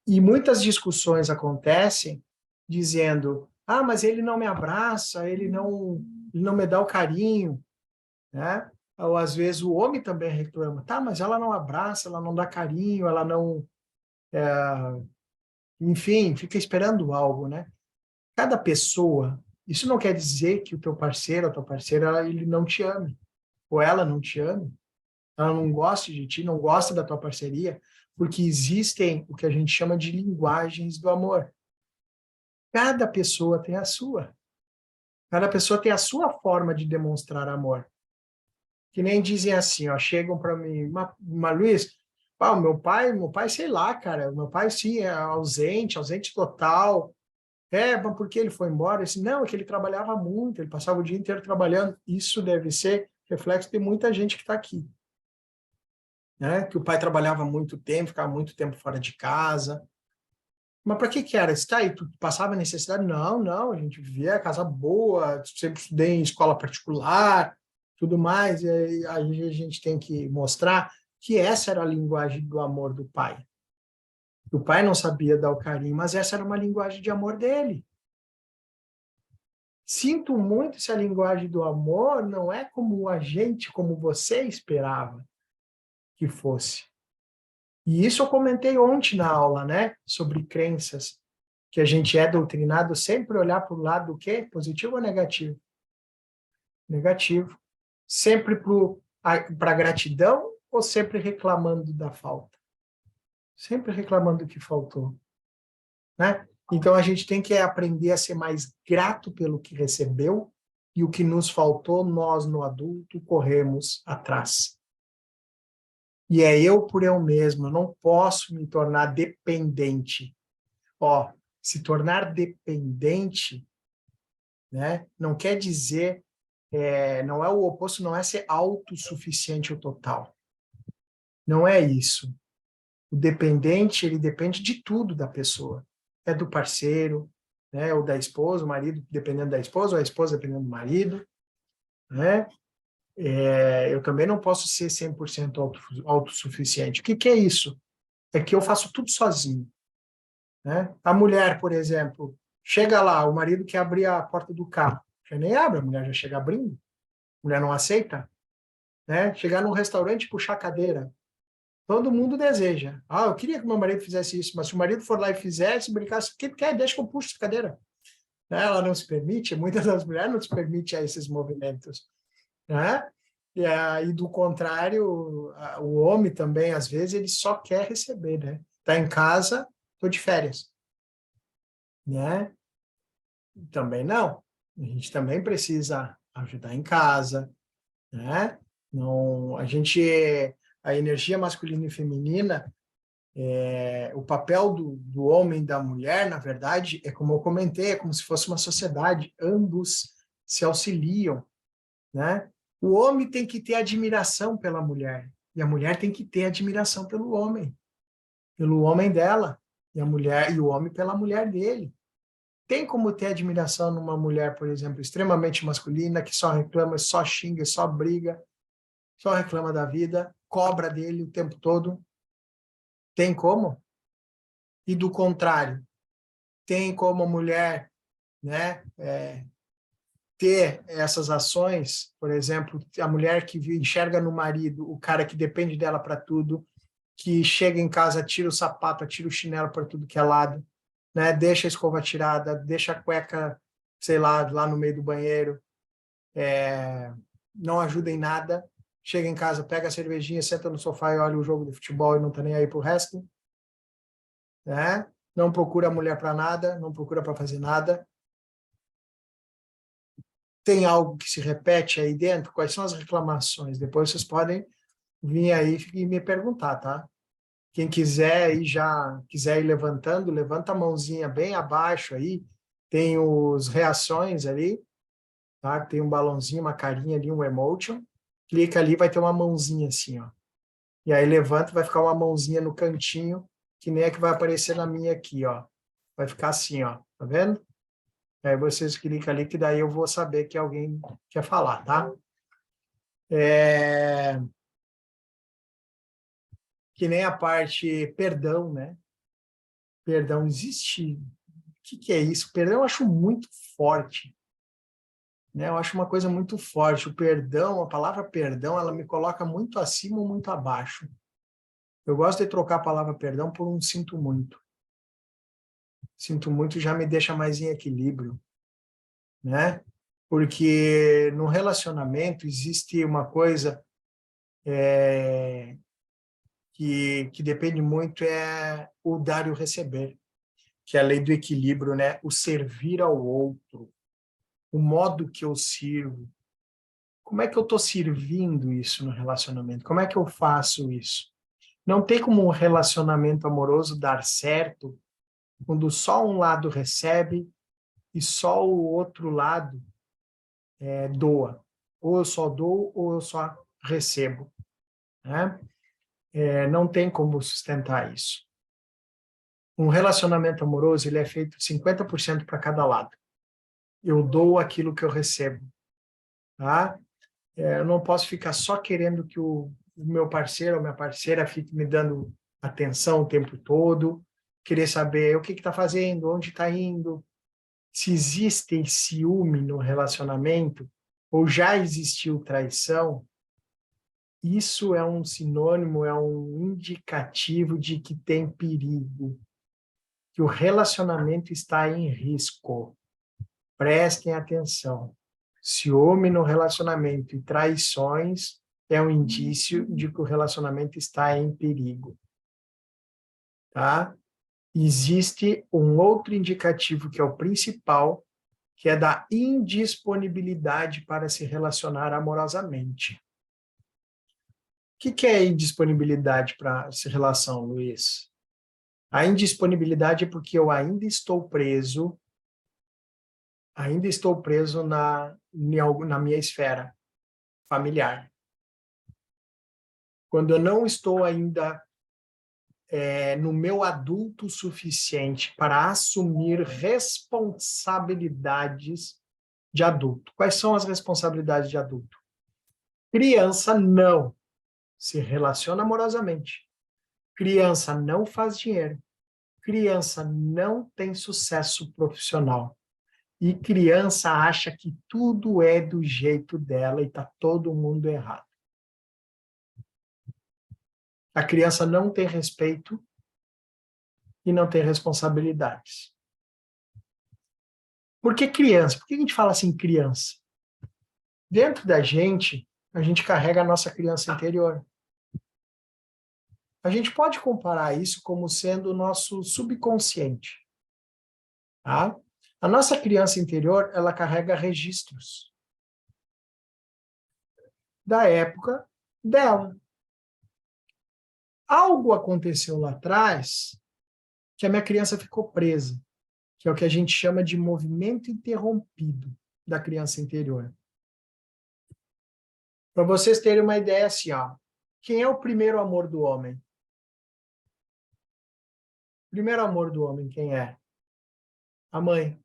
E muitas discussões acontecem dizendo, mas ele não me abraça, ele não me dá o carinho, né? Ou às vezes o homem também reclama, tá, mas ela não abraça, ela não dá carinho, ela não, enfim, fica esperando algo, né? Cada pessoa, isso não quer dizer que o teu parceiro, a tua parceira, ele não te ame, ou ela não te ame, ela não gosta de ti, não gosta da tua parceria, porque existem o que a gente chama de linguagens do amor. Cada pessoa tem a sua. Cada pessoa tem a sua forma de demonstrar amor. Que nem dizem assim, ó, chegam para mim, Luiz, o meu pai, sei lá, cara, o meu pai sim é ausente total. Mas por que ele foi embora? Eu disse, não, é que ele trabalhava muito, ele passava o dia inteiro trabalhando. Isso deve ser reflexo de muita gente que está aqui. Né? Que o pai trabalhava muito tempo, ficava muito tempo fora de casa. Mas para que era? Está aí, tu passava necessidade? Não, não, a gente vivia casa boa, sempre estudei em escola particular, tudo mais, e aí a gente tem que mostrar que essa era a linguagem do amor do pai. O pai não sabia dar o carinho, mas essa era uma linguagem de amor dele. Sinto muito se a linguagem do amor não é como a gente, como você esperava que fosse. E isso eu comentei ontem na aula, né? Sobre crenças, que a gente é doutrinado sempre olhar para o lado do quê? Positivo ou negativo? Negativo. Sempre para gratidão ou sempre reclamando da falta? Sempre reclamando do que faltou, né? Então a gente tem que aprender a ser mais grato pelo que recebeu e o que nos faltou, nós no adulto corremos atrás. E é eu por eu mesmo, eu não posso me tornar dependente. Ó, se tornar dependente, né, não quer dizer, não é o oposto, não é ser autossuficiente o total. Não é isso. O dependente, ele depende de tudo da pessoa. É do parceiro, né, ou da esposa, o marido dependendo da esposa, ou a esposa dependendo do marido, né? Eu também não posso ser 100% autossuficiente. O que é isso? É que eu faço tudo sozinho. Né? A mulher, por exemplo, chega lá, o marido quer abrir a porta do carro. Já nem abre, a mulher já chega abrindo. A mulher não aceita. Né? Chegar num restaurante e puxar a cadeira. Todo mundo deseja. Eu queria que meu marido fizesse isso, mas se o marido for lá e fizesse, brincasse, o que quer? Deixa que eu puxo essa cadeira. Ela não se permite, muitas das mulheres não se permitem esses movimentos. Né? E aí, do contrário, o homem também, às vezes, ele só quer receber, né? Tá em casa, tô de férias. Né? Também não. A gente também precisa ajudar em casa, né? Não, a energia masculina e feminina, o papel do homem e da mulher, na verdade, é como eu comentei, é como se fosse uma sociedade, ambos se auxiliam, né? O homem tem que ter admiração pela mulher, E a mulher tem que ter admiração pelo homem dela, e a mulher e o homem pela mulher dele. Tem como ter admiração numa mulher, por exemplo, extremamente masculina, que só reclama, só xinga, só briga, só reclama da vida, cobra dele o tempo todo? Tem como? E do contrário, tem como a mulher, né, ter essas ações, por exemplo, a mulher que enxerga no marido o cara que depende dela para tudo, que chega em casa, tira o sapato, tira o chinelo para tudo que é lado, né? Deixa a escova tirada, deixa a cueca, sei lá no meio do banheiro, não ajuda em nada, chega em casa, pega a cervejinha, senta no sofá e olha o jogo de futebol e não tá nem aí pro resto, né? Não procura mulher para nada, não procura para fazer nada. Tem algo que se repete aí dentro? Quais são as reclamações? Depois vocês podem vir aí e me perguntar, tá? Quem quiser aí já quiser ir levantando, levanta a mãozinha bem abaixo aí. Tem os reações ali, tá? Tem um balãozinho, uma carinha ali, um emotion. Clica ali, vai ter uma mãozinha assim, ó. E aí levanta, vai ficar uma mãozinha no cantinho, que nem a que vai aparecer na minha aqui, ó. Vai ficar assim, ó. Tá vendo? Aí vocês clicam ali, que daí eu vou saber que alguém quer falar, tá? Que nem a parte perdão, né? Perdão, existe. O que é isso? Perdão eu acho muito forte, né? Eu acho uma coisa muito forte. O perdão, a palavra perdão, ela me coloca muito acima ou muito abaixo. Eu gosto de trocar a palavra perdão por um sinto muito. Sinto muito já me deixa mais em equilíbrio, né? Porque no relacionamento existe uma coisa que depende muito, é o dar e o receber, que é a lei do equilíbrio, né? O servir ao outro, o modo que eu sirvo. Como é que eu estou servindo isso no relacionamento? Como é que eu faço isso? Não tem como um relacionamento amoroso dar certo quando só um lado recebe e só o outro lado doa. Ou eu só dou ou eu só recebo, né? Não tem como sustentar isso. Um relacionamento amoroso, ele é feito 50% para cada lado. Eu dou aquilo que eu recebo, tá? Eu não posso ficar só querendo que o meu parceiro ou minha parceira fique me dando atenção o tempo todo, querer saber o que está fazendo, onde está indo, se existe ciúme no relacionamento ou já existiu traição. Isso é um sinônimo, é um indicativo de que tem perigo, que o relacionamento está em risco. Prestem atenção. Ciúme no relacionamento e traições é um indício de que o relacionamento está em perigo, tá? Existe um outro indicativo que é o principal, que é da indisponibilidade para se relacionar amorosamente. O que é indisponibilidade para essa relação, Luiz? A indisponibilidade é porque eu ainda estou preso na minha esfera familiar. Quando eu não estou ainda no meu adulto suficiente para assumir responsabilidades de adulto. Quais são as responsabilidades de adulto? Criança não se relaciona amorosamente. Criança não faz dinheiro. Criança não tem sucesso profissional. E criança acha que tudo é do jeito dela e está todo mundo errado. A criança não tem respeito e não tem responsabilidades. Por que criança? Por que a gente fala assim criança? Dentro da gente, a gente carrega a nossa criança interior. A gente pode comparar isso como sendo o nosso subconsciente. Tá? A nossa criança interior, ela carrega registros da época dela. Algo aconteceu lá atrás que a minha criança ficou presa, que é o que a gente chama de movimento interrompido da criança interior. Para vocês terem uma ideia assim, ó, Quem é o primeiro amor do homem? O primeiro amor do homem, quem é? A mãe.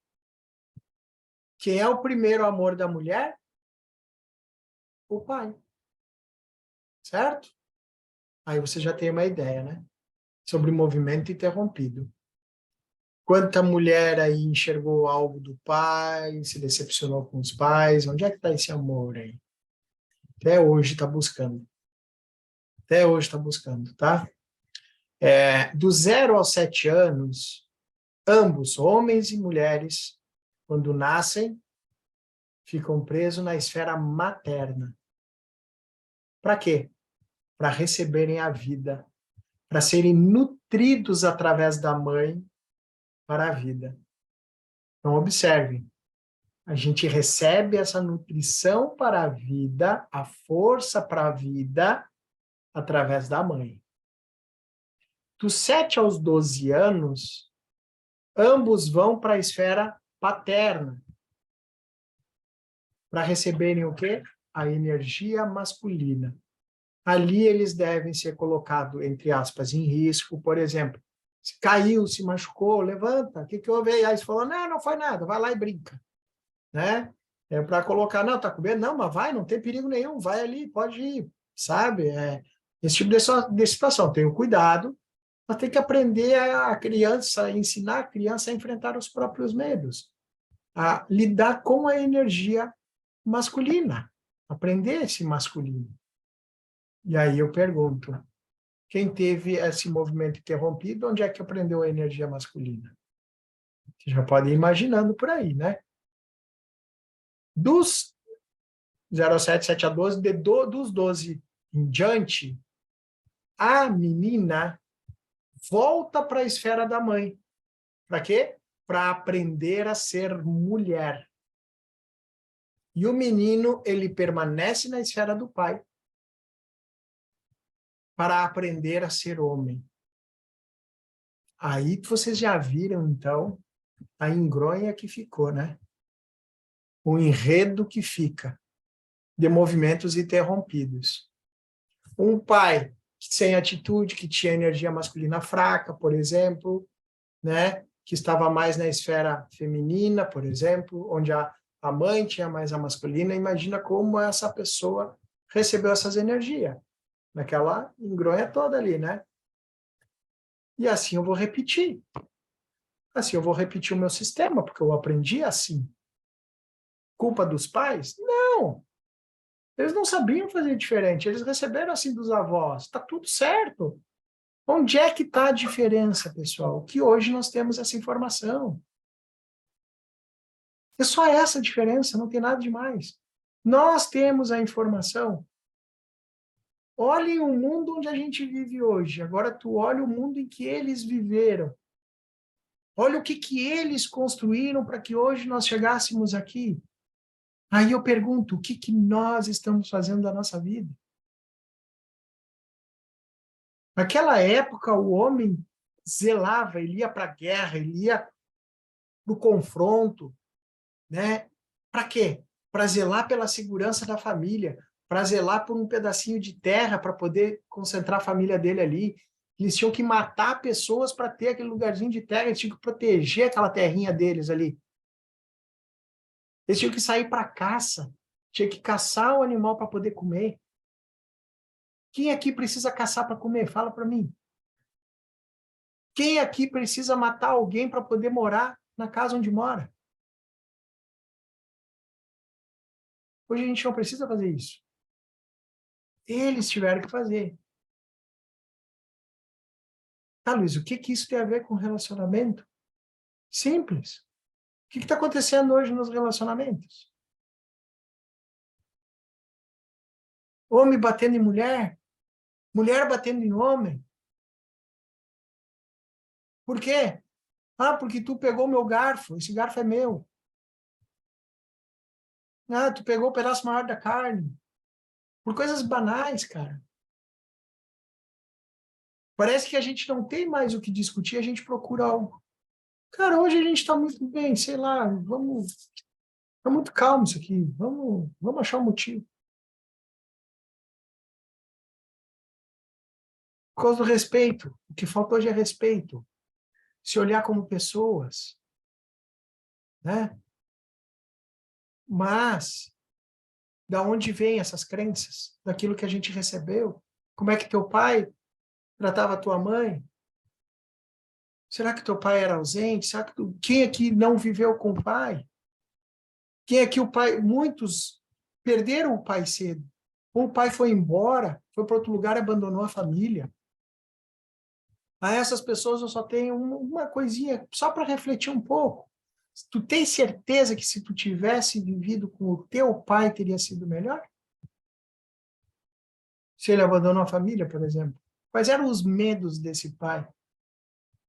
Quem é o primeiro amor da mulher? O pai. Certo? Aí você já tem uma ideia, né? Sobre o movimento interrompido. Quanta mulher aí enxergou algo do pai, se decepcionou com os pais? Onde é que está esse amor aí? Até hoje está buscando. Até hoje está buscando, tá? Do 0 aos 7 anos, ambos, homens e mulheres, quando nascem, ficam presos na esfera materna. Para quê? Para receberem a vida, para serem nutridos através da mãe para a vida. Então, observem, a gente recebe essa nutrição para a vida, a força para a vida, através da mãe. Dos 7 aos 12 anos, ambos vão para a esfera paterna, para receberem o quê? A energia masculina. Ali eles devem ser colocados, entre aspas, em risco. Por exemplo, se caiu, se machucou, levanta. O que houve aí? Aí você falou, não, não foi nada, vai lá e brinca. Né? Para colocar, não, tá com medo? Não, mas vai, não tem perigo nenhum, vai ali, pode ir, sabe? Esse tipo de situação. Tenha cuidado, mas tem que aprender a criança, ensinar a criança a enfrentar os próprios medos, a lidar com a energia masculina, aprender esse masculino. E aí eu pergunto, quem teve esse movimento interrompido, onde é que aprendeu a energia masculina? Você já pode ir imaginando por aí, né? Dos 0 a 7, 7 a 12, dos 12 em diante, a menina volta para a esfera da mãe. Para quê? Para aprender a ser mulher. E o menino, ele permanece na esfera do pai para aprender a ser homem. Aí vocês já viram, então, a engronha que ficou, né? O enredo que fica de movimentos interrompidos. Um pai sem atitude, que tinha energia masculina fraca, por exemplo, né? Que estava mais na esfera feminina, por exemplo, onde a mãe tinha mais a masculina. Imagina como essa pessoa recebeu essas energias, naquela engronha toda ali, né? E assim eu vou repetir. Assim eu vou repetir o meu sistema, porque eu aprendi assim. Culpa dos pais? Não! Eles não sabiam fazer diferente, eles receberam assim dos avós. Está tudo certo. Onde é que está a diferença, pessoal? Que hoje nós temos essa informação. É só essa a diferença, não tem nada demais. Nós temos a informação. Olhem o mundo onde a gente vive hoje. Agora tu olha o mundo em que eles viveram. Olha o que eles construíram para que hoje nós chegássemos aqui. Aí eu pergunto, o que nós estamos fazendo da nossa vida? Naquela época, o homem zelava, ele ia para a guerra, ele ia para o confronto, né? Para quê? Para zelar pela segurança da família, para zelar por um pedacinho de terra para poder concentrar a família dele ali. Eles tinham que matar pessoas para ter aquele lugarzinho de terra, eles tinham que proteger aquela terrinha deles ali. Eles tinham que sair para caça, tinha que caçar o animal para poder comer. Quem aqui precisa caçar para comer? Fala para mim. Quem aqui precisa matar alguém para poder morar na casa onde mora? Hoje a gente não precisa fazer isso. Eles tiveram que fazer. Tá, Luiz, o que isso tem a ver com relacionamento? Simples. O que está acontecendo hoje nos relacionamentos? Homem batendo em mulher, mulher batendo em homem. Por quê? Ah, porque tu pegou meu garfo, esse garfo é meu. Ah, tu pegou o pedaço maior da carne. Por coisas banais, cara. Parece que a gente não tem mais o que discutir, a gente procura algo. Cara, hoje a gente está muito bem, sei lá, vamos. Tá muito calmo isso aqui. Vamos achar um motivo. Por causa do respeito. O que faltou hoje é respeito. Se olhar como pessoas, né? Mas, da onde vêm essas crenças? Daquilo que a gente recebeu? Como é que teu pai tratava a tua mãe? Será que teu pai era ausente? Será que quem aqui não viveu com o pai? Quem aqui o pai... Muitos perderam o pai cedo. Ou o pai foi embora, foi para outro lugar e abandonou a família. A essas pessoas eu só tenho uma coisinha, só para refletir um pouco. Tu tem certeza que se tu tivesse vivido com o teu pai, teria sido melhor? Se ele abandonou a família, por exemplo. Quais eram os medos desse pai?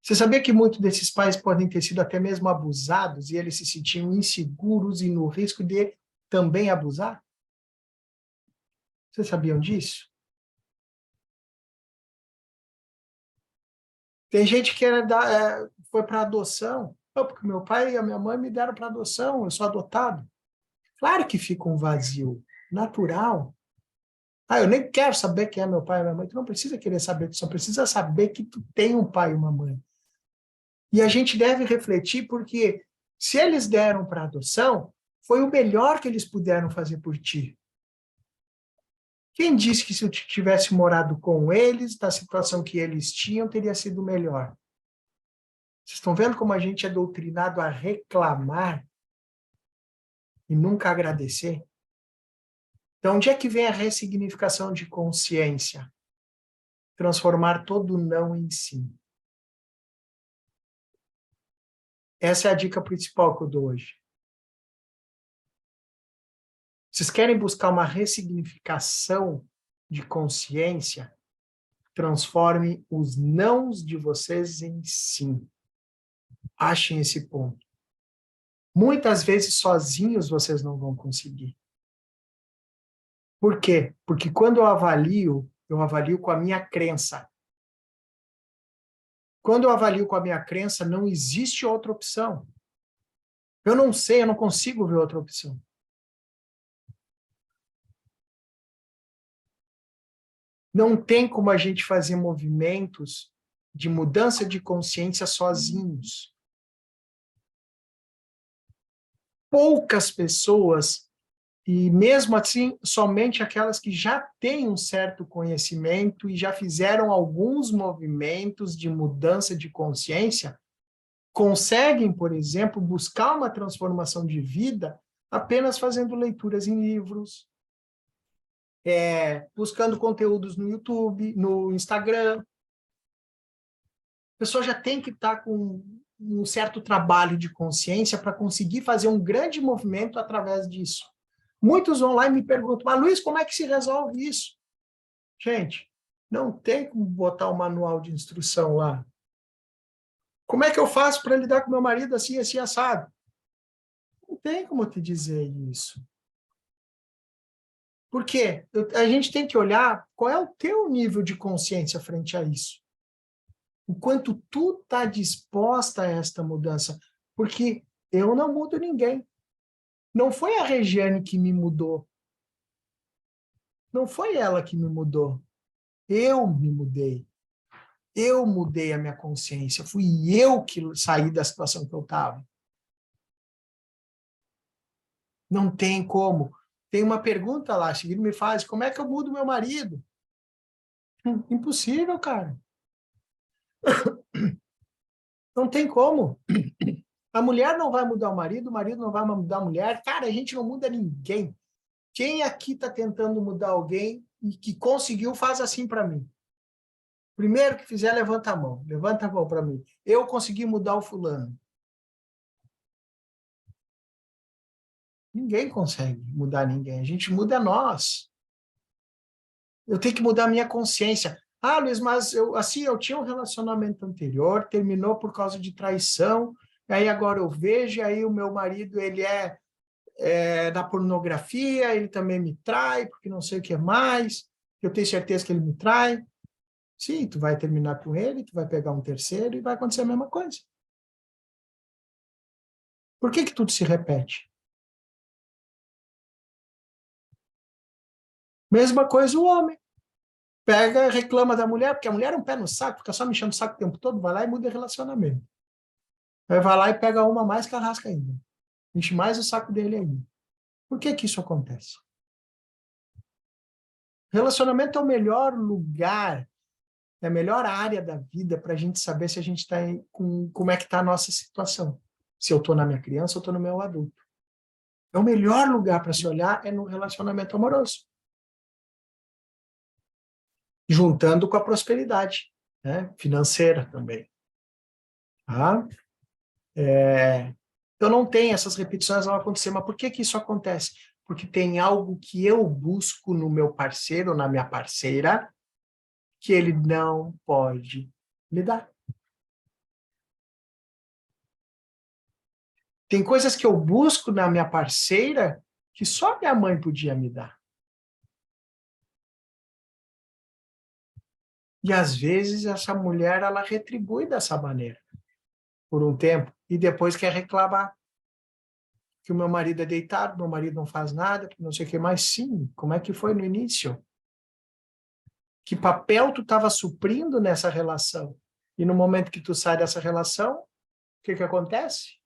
Você sabia que muitos desses pais podem ter sido até mesmo abusados e eles se sentiam inseguros e no risco de também abusar? Vocês sabiam disso? Tem gente que foi para adoção. Não, porque meu pai e a minha mãe me deram para adoção, eu sou adotado. Claro que fica um vazio natural. Ah, eu nem quero saber quem é meu pai e minha mãe. Tu não precisa querer saber, tu só precisa saber que tu tem um pai e uma mãe. E a gente deve refletir porque se eles deram para adoção, foi o melhor que eles puderam fazer por ti. Quem disse que se eu tivesse morado com eles, da situação que eles tinham, teria sido melhor? Vocês estão vendo como a gente é doutrinado a reclamar e nunca agradecer? Então, onde é que vem a ressignificação de consciência? Transformar todo não em sim. Essa é a dica principal que eu dou hoje. Vocês querem buscar uma ressignificação de consciência? Transforme os nãos de vocês em sim. Achem esse ponto. Muitas vezes sozinhos vocês não vão conseguir. Por quê? Porque quando eu avalio com a minha crença. Quando eu avalio com a minha crença, não existe outra opção. Eu não sei, eu não consigo ver outra opção. Não tem como a gente fazer movimentos de mudança de consciência sozinhos. Poucas pessoas, e mesmo assim, somente aquelas que já têm um certo conhecimento e já fizeram alguns movimentos de mudança de consciência, conseguem, por exemplo, buscar uma transformação de vida apenas fazendo leituras em livros, buscando conteúdos no YouTube, no Instagram. A pessoa já tem que estar com um certo trabalho de consciência para conseguir fazer um grande movimento através disso. Muitos online me perguntam, mas Luiz, como é que se resolve isso? Gente, não tem como botar o manual de instrução lá. Como é que eu faço para lidar com meu marido assim, assim, assado? Não tem como te dizer isso. Por quê? A gente tem que olhar qual é o teu nível de consciência frente a isso. O quanto tu está disposta a esta mudança. Porque eu não mudo ninguém. Não foi a Regiane que me mudou. Não foi ela que me mudou. Eu me mudei. Eu mudei a minha consciência. Fui eu que saí da situação que eu estava. Não tem como. Tem uma pergunta lá, seguindo me faz, como é que eu mudo meu marido? Impossível, cara. Não tem como. A mulher não vai mudar o marido não vai mudar a mulher. Cara, a gente não muda ninguém. Quem aqui está tentando mudar alguém e que conseguiu, faz assim para mim. Primeiro que fizer, levanta a mão. Levanta a mão para mim. Eu consegui mudar o fulano. Ninguém consegue mudar ninguém. A gente muda nós. Eu tenho que mudar a minha consciência. Ah, Luiz, mas eu tinha um relacionamento anterior, terminou por causa de traição, aí agora eu vejo, aí o meu marido, ele da pornografia, ele também me trai, porque não sei o que mais, eu tenho certeza que ele me trai. Sim, tu vai terminar com ele, tu vai pegar um terceiro e vai acontecer a mesma coisa. Por que tudo se repete? Mesma coisa o homem. pega, reclama da mulher, porque a mulher é um pé no saco, fica só me enchendo o saco o tempo todo, vai lá e muda o relacionamento. Aí vai lá e pega uma mais carrasca ainda. Enche mais o saco dele ainda. Por que que isso acontece? Relacionamento é o melhor lugar, é a melhor área da vida para a gente saber se a gente está como é que está a nossa situação. Se eu estou na minha criança ou estou no meu adulto. É o melhor lugar para se olhar é no relacionamento amoroso. Juntando com a prosperidade, né? Financeira também. Tá? Eu não tenho essas repetições vão acontecer, mas por que que isso acontece? Porque tem algo que eu busco no meu parceiro, na minha parceira, que ele não pode me dar. Tem coisas que eu busco na minha parceira que só minha mãe podia me dar. E às vezes essa mulher ela retribui dessa maneira por um tempo e depois quer reclamar que o meu marido é deitado, meu marido não faz nada, não sei o que mais. Sim, como é que foi no início? Que papel tu estava suprindo nessa relação? E no momento que tu sai dessa relação, o que que acontece?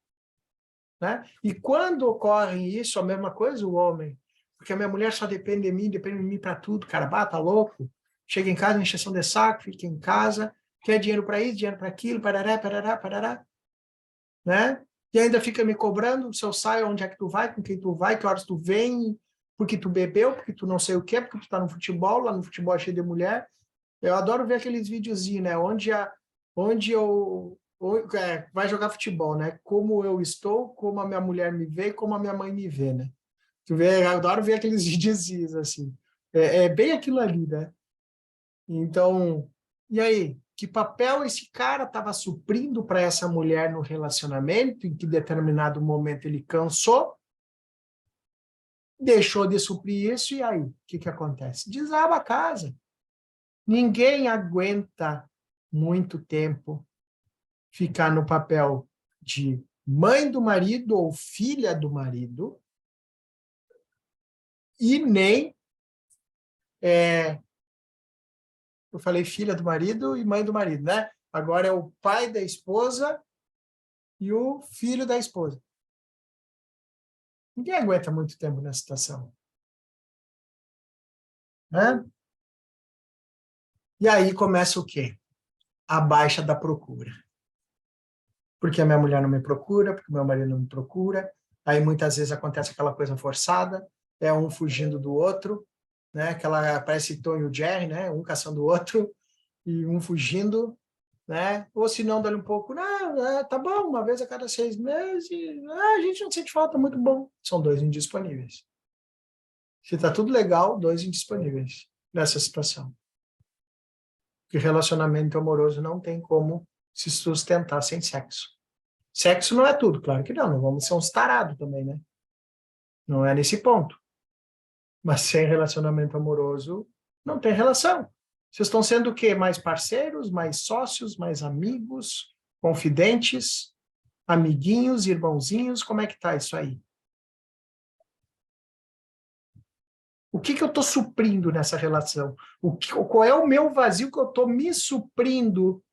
Né? E quando ocorre isso, a mesma coisa o homem. Porque a minha mulher só depende de mim para tudo, cara, tá louco. Chega em casa, encheção de saco, fica em casa, quer dinheiro para isso, dinheiro para aquilo, parará, parará, parará, né? E ainda fica me cobrando, se eu saio, onde é que tu vai, com quem tu vai, que horas tu vem, porque tu bebeu, porque tu não sei o quê, porque tu tá no futebol, lá no futebol é cheio de mulher. Eu adoro ver aqueles videozinhos, né? Vai jogar futebol, né? Como eu estou, como a minha mulher me vê, como a minha mãe me vê, né? Eu adoro ver aqueles videozinhos, assim. É bem aquilo ali, né? Então, e aí? Que papel esse cara estava suprindo para essa mulher no relacionamento, em que determinado momento ele cansou, deixou de suprir isso, e aí? O que que acontece? Desaba a casa. Ninguém aguenta muito tempo ficar no papel de mãe do marido ou filha do marido e nem eu falei filha do marido e mãe do marido, né? Agora é o pai da esposa e o filho da esposa. Ninguém aguenta muito tempo nessa situação, né? E aí começa o quê? A baixa da procura. Porque a minha mulher não me procura, porque o meu marido não me procura. Aí muitas vezes acontece aquela coisa forçada, é um fugindo do outro, né? Aquela parece Tom e o Jerry, né? Um caçando o outro e um fugindo, né? Ou se não, dá-lhe um pouco, não, tá bom, uma vez a cada 6 meses, a gente não sente falta, muito bom. São dois indisponíveis. Se tá tudo legal, dois indisponíveis nessa situação. Porque relacionamento amoroso não tem como se sustentar sem sexo. Sexo não é tudo, claro que não vamos ser uns tarados também, né? Não é nesse ponto. Mas sem relacionamento amoroso, não tem relação. Vocês estão sendo o quê? Mais parceiros, mais sócios, mais amigos, confidentes, amiguinhos, irmãozinhos? Como é que tá isso aí? O que que eu estou suprindo nessa relação? Qual é o meu vazio que eu estou me suprindo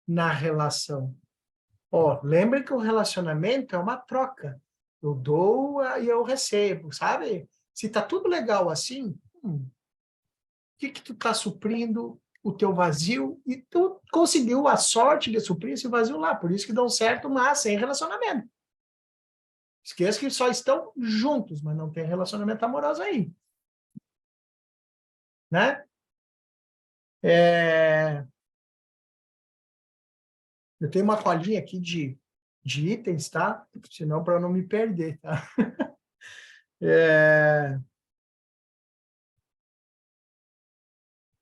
na relação? Ó, lembre que o relacionamento é uma troca. Eu dou e eu recebo, sabe? Se tá tudo legal assim, que tu tá suprindo o teu vazio e tu conseguiu a sorte de suprir esse vazio lá. Por isso que dão certo, mas sem relacionamento. Esqueça que só estão juntos, mas não tem relacionamento amoroso aí, né? Eu tenho uma colinha aqui de itens, tá? Senão para eu não me perder, tá? É,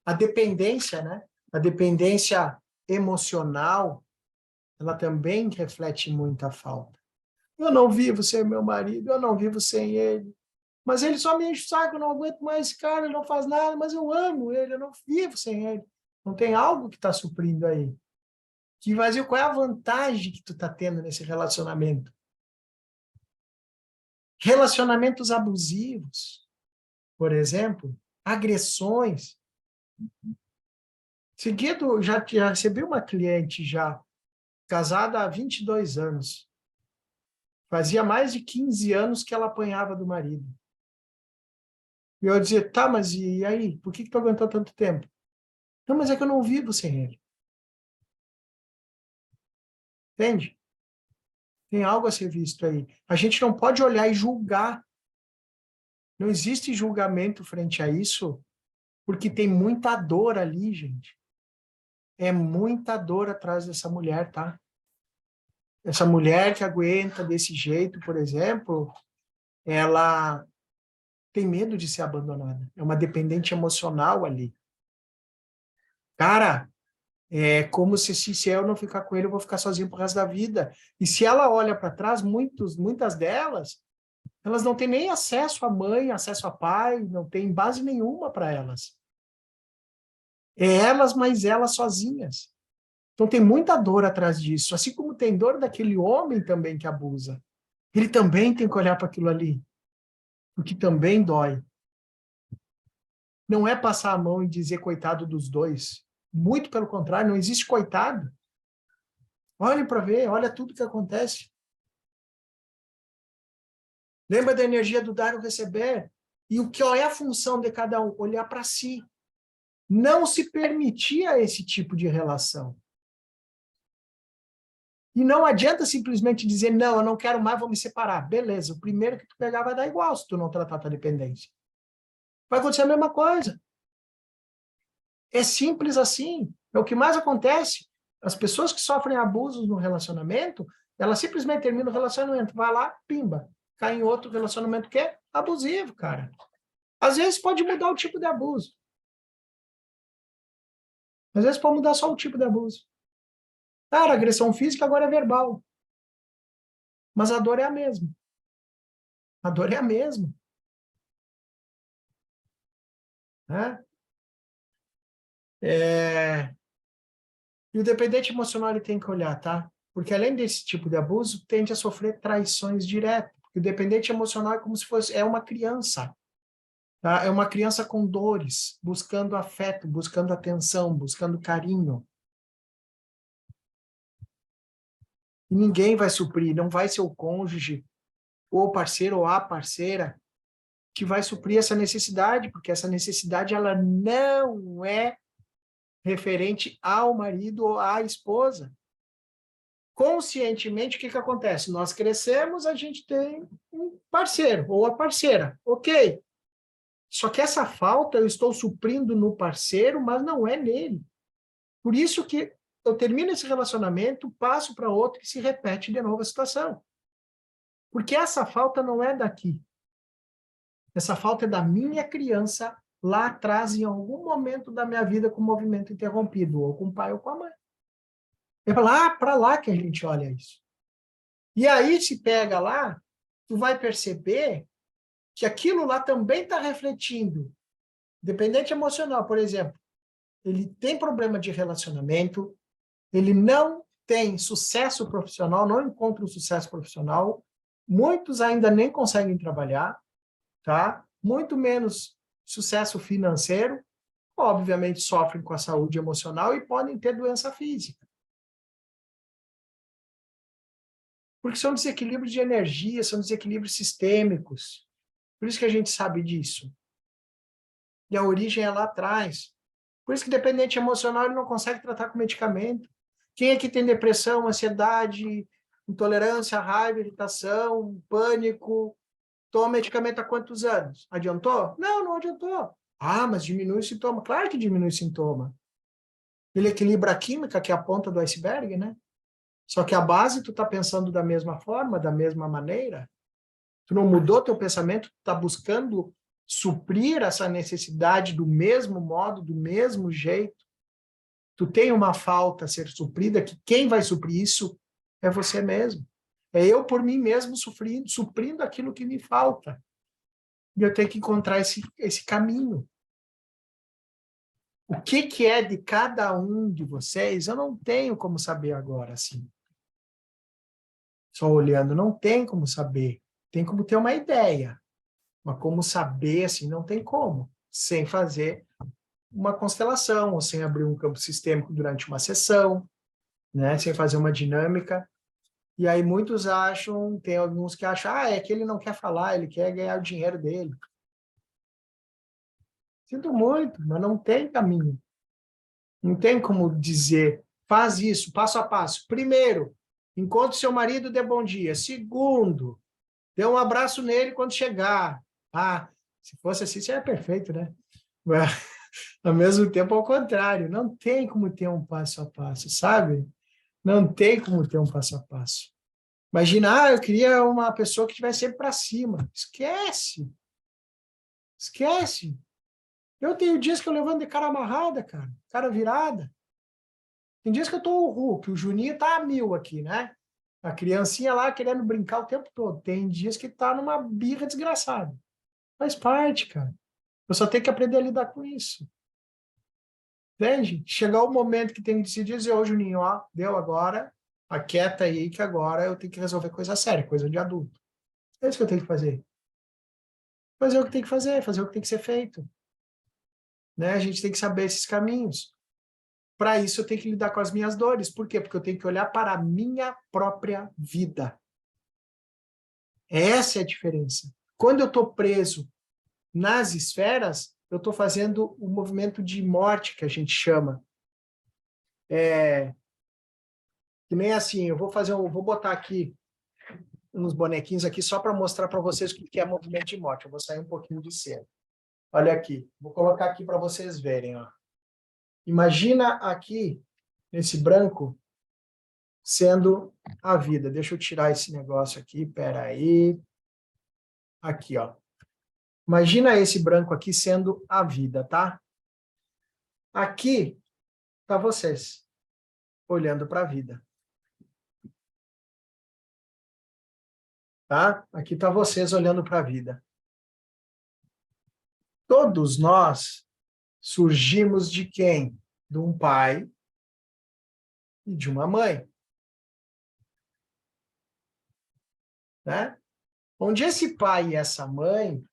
a dependência, né? A dependência emocional, ela também reflete muita falta. Eu não vivo sem meu marido, eu não vivo sem ele. Mas ele só me enche o saco, eu não aguento mais esse cara, ele não faz nada, mas eu amo ele, eu não vivo sem ele. Não tem algo que está suprindo aí. Que vazio, qual é a vantagem que tu está tendo nesse relacionamento? Relacionamentos abusivos, por exemplo, agressões. Seguido, já recebi uma cliente já, casada há 22 anos. Fazia mais de 15 anos que ela apanhava do marido. E eu dizia, tá, mas e aí? Por que tu aguentou tanto tempo? Não, mas é que eu não vivo sem ele. Entende? Tem algo a ser visto aí. A gente não pode olhar e julgar. Não existe julgamento frente a isso, porque tem muita dor ali, gente. É muita dor atrás dessa mulher, tá? Essa mulher que aguenta desse jeito, por exemplo, ela tem medo de ser abandonada. É uma dependente emocional ali. Cara, é como se eu não ficar com ele, eu vou ficar sozinho pro resto da vida. E se ela olha para trás, muitas delas, elas não têm nem acesso à mãe, acesso a pai, não tem base nenhuma para elas. É elas, mas elas sozinhas. Então tem muita dor atrás disso, assim como tem dor daquele homem também que abusa. Ele também tem que olhar para aquilo ali, porque também dói. Não é passar a mão e dizer coitado dos dois. Muito pelo contrário, não existe coitado. Olhem para ver, olha tudo que acontece. Lembra da energia do dar e receber? E o que é a função de cada um? Olhar para si. Não se permitia esse tipo de relação. E não adianta simplesmente dizer, não, eu não quero mais, vou me separar. Beleza, o primeiro que tu pegar vai dar igual se tu não tratar tua dependência. Vai acontecer a mesma coisa. É simples assim. É o que mais acontece. As pessoas que sofrem abusos no relacionamento, elas simplesmente terminam o relacionamento, vai lá, pimba, cai em outro relacionamento que é abusivo, cara. Às vezes pode mudar o tipo de abuso. Às vezes pode mudar só o tipo de abuso. Cara, agressão física agora é verbal. Mas a dor é a mesma. A dor é a mesma. Né? E o dependente emocional ele tem que olhar, tá? Porque além desse tipo de abuso, tende a sofrer traições diretas. Porque o dependente emocional é como se fosse uma criança. Tá? É uma criança com dores, buscando afeto, buscando atenção, buscando carinho. E ninguém vai suprir, não vai ser o cônjuge, ou o parceiro, ou a parceira, que vai suprir essa necessidade, porque essa necessidade ela não é referente ao marido ou à esposa. Conscientemente, o que acontece? Nós crescemos, a gente tem um parceiro ou a parceira, ok. Só que essa falta eu estou suprindo no parceiro, mas não é nele. Por isso que eu termino esse relacionamento, passo para outro e se repete de novo a situação. Porque essa falta não é daqui. Essa falta é da minha criança lá atrás, em algum momento da minha vida, com o movimento interrompido, ou com o pai ou com a mãe. É para lá que a gente olha isso. E aí, se pega lá, tu vai perceber que aquilo lá também está refletindo. Dependente emocional, por exemplo, ele tem problema de relacionamento, ele não tem sucesso profissional, não encontra um sucesso profissional, muitos ainda nem conseguem trabalhar, tá? Muito menos sucesso financeiro, obviamente sofrem com a saúde emocional e podem ter doença física. Porque são desequilíbrios de energia, são desequilíbrios sistêmicos. Por isso que a gente sabe disso. E a origem é lá atrás. Por isso que dependente emocional ele não consegue tratar com medicamento. Quem é que tem depressão, ansiedade, intolerância, raiva, irritação, pânico, toma medicamento há quantos anos? Adiantou? Não, não adiantou. Ah, mas diminui o sintoma. Claro que diminui o sintoma. Ele equilibra a química, que é a ponta do iceberg, né? Só que a base tu tá pensando da mesma forma, da mesma maneira. Tu não mudou teu pensamento, tu tá buscando suprir essa necessidade do mesmo modo, do mesmo jeito. Tu tem uma falta a ser suprida, que quem vai suprir isso é você mesmo. É eu por mim mesmo suprindo aquilo que me falta. E eu tenho que encontrar esse caminho. O que é de cada um de vocês, eu não tenho como saber agora, assim. Só olhando, não tem como saber. Tem como ter uma ideia. Mas como saber, assim, não tem como. Sem fazer uma constelação, ou sem abrir um campo sistêmico durante uma sessão, né? Sem fazer uma dinâmica. E aí muitos acham, tem alguns que acham, é que ele não quer falar, ele quer ganhar o dinheiro dele. Sinto muito, mas não tem caminho. Não tem como dizer, faz isso, passo a passo. Primeiro, encontre seu marido, dê bom dia. Segundo, dê um abraço nele quando chegar. Ah, se fosse assim, seria perfeito, né? Mas, ao mesmo tempo, ao contrário, não tem como ter um passo a passo, sabe? Não tem como ter um passo a passo. Imagina, eu queria uma pessoa que estivesse sempre para cima. Esquece. Esquece. Eu tenho dias que eu levanto de cara amarrada, cara virada. Tem dias que eu tô o Hulk, o Juninho tá a mil aqui, né? A criancinha lá querendo brincar o tempo todo. Tem dias que tá numa birra desgraçada. Faz parte, cara. Eu só tenho que aprender a lidar com isso. Entende? Chegar o momento que tem que se dizer, ô Juninho, ó, deu agora, aquieta aí que agora eu tenho que resolver coisa séria, coisa de adulto. É isso que eu tenho que fazer. Fazer o que tem que fazer o que tem que ser feito. Né? A gente tem que saber esses caminhos. Para isso, eu tenho que lidar com as minhas dores. Por quê? Porque eu tenho que olhar para a minha própria vida. Essa é a diferença. Quando eu estou preso nas esferas, eu estou fazendo o movimento de morte, que a gente chama. Que nem assim, vou botar aqui uns bonequinhos aqui só para mostrar para vocês o que é movimento de morte. Eu vou sair um pouquinho de cena. Olha aqui, vou colocar aqui para vocês verem. Ó. Imagina aqui, nesse branco, sendo a vida. Deixa eu tirar esse negócio aqui, espera aí. Aqui, ó. Imagina esse branco aqui sendo a vida, tá? Aqui tá vocês, olhando para a vida. Tá? Aqui tá vocês olhando para a vida. Todos nós surgimos de quem? De um pai e de uma mãe. Né? Onde esse pai e essa mãe,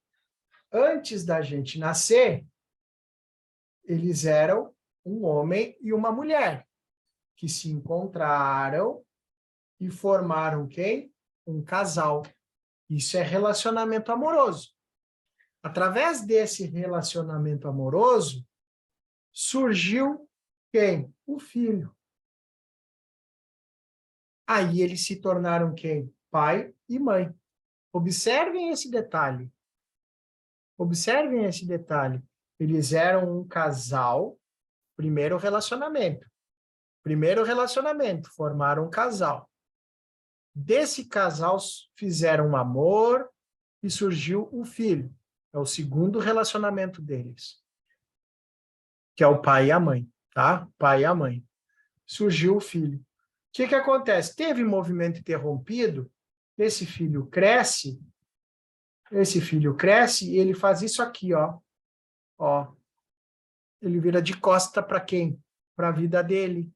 antes da gente nascer, eles eram um homem e uma mulher, que se encontraram e formaram quem? Um casal. Isso é relacionamento amoroso. Através desse relacionamento amoroso, surgiu quem? O filho. Aí eles se tornaram quem? Pai e mãe. Observem esse detalhe. Observem esse detalhe. Eles eram um casal, primeiro relacionamento. Primeiro relacionamento, formaram um casal. Desse casal fizeram um amor e surgiu um filho. É o segundo relacionamento deles, que é o pai e a mãe, tá? Pai e a mãe. Surgiu o filho. O que acontece? Teve movimento interrompido, esse filho cresce e ele faz isso aqui, ó. Ó. Ele vira de costa para quem? Para a vida dele.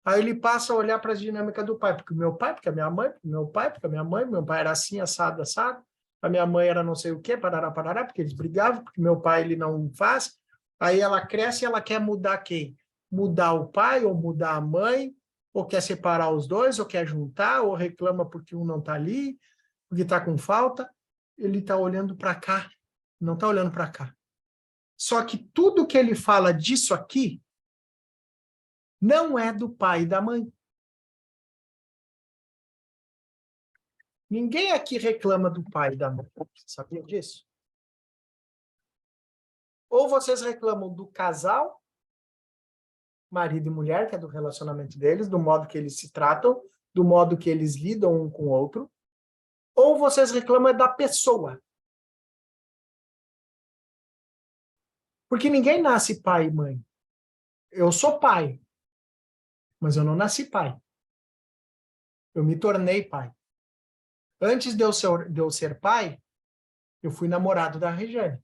Aí ele passa a olhar para as dinâmicas do pai, porque o meu pai, porque a minha mãe, porque o meu pai, porque a minha mãe, meu pai era assim, assado, assado, a minha mãe era não sei o quê, parará, parará, porque eles brigavam, porque meu pai ele não faz. Aí ela cresce e ela quer mudar quem? Mudar o pai ou mudar a mãe, ou quer separar os dois, ou quer juntar, ou reclama porque um não está ali, porque está com falta. Ele está olhando para cá, não está olhando para cá. Só que tudo que ele fala disso aqui não é do pai e da mãe. Ninguém aqui reclama do pai e da mãe. Você sabia disso? Ou vocês reclamam do casal, marido e mulher, que é do relacionamento deles, do modo que eles se tratam, do modo que eles lidam um com o outro, ou vocês reclamam da pessoa. Porque ninguém nasce pai e mãe. Eu sou pai, mas eu não nasci pai. Eu me tornei pai. Antes de eu ser pai, eu fui namorado da Regiane,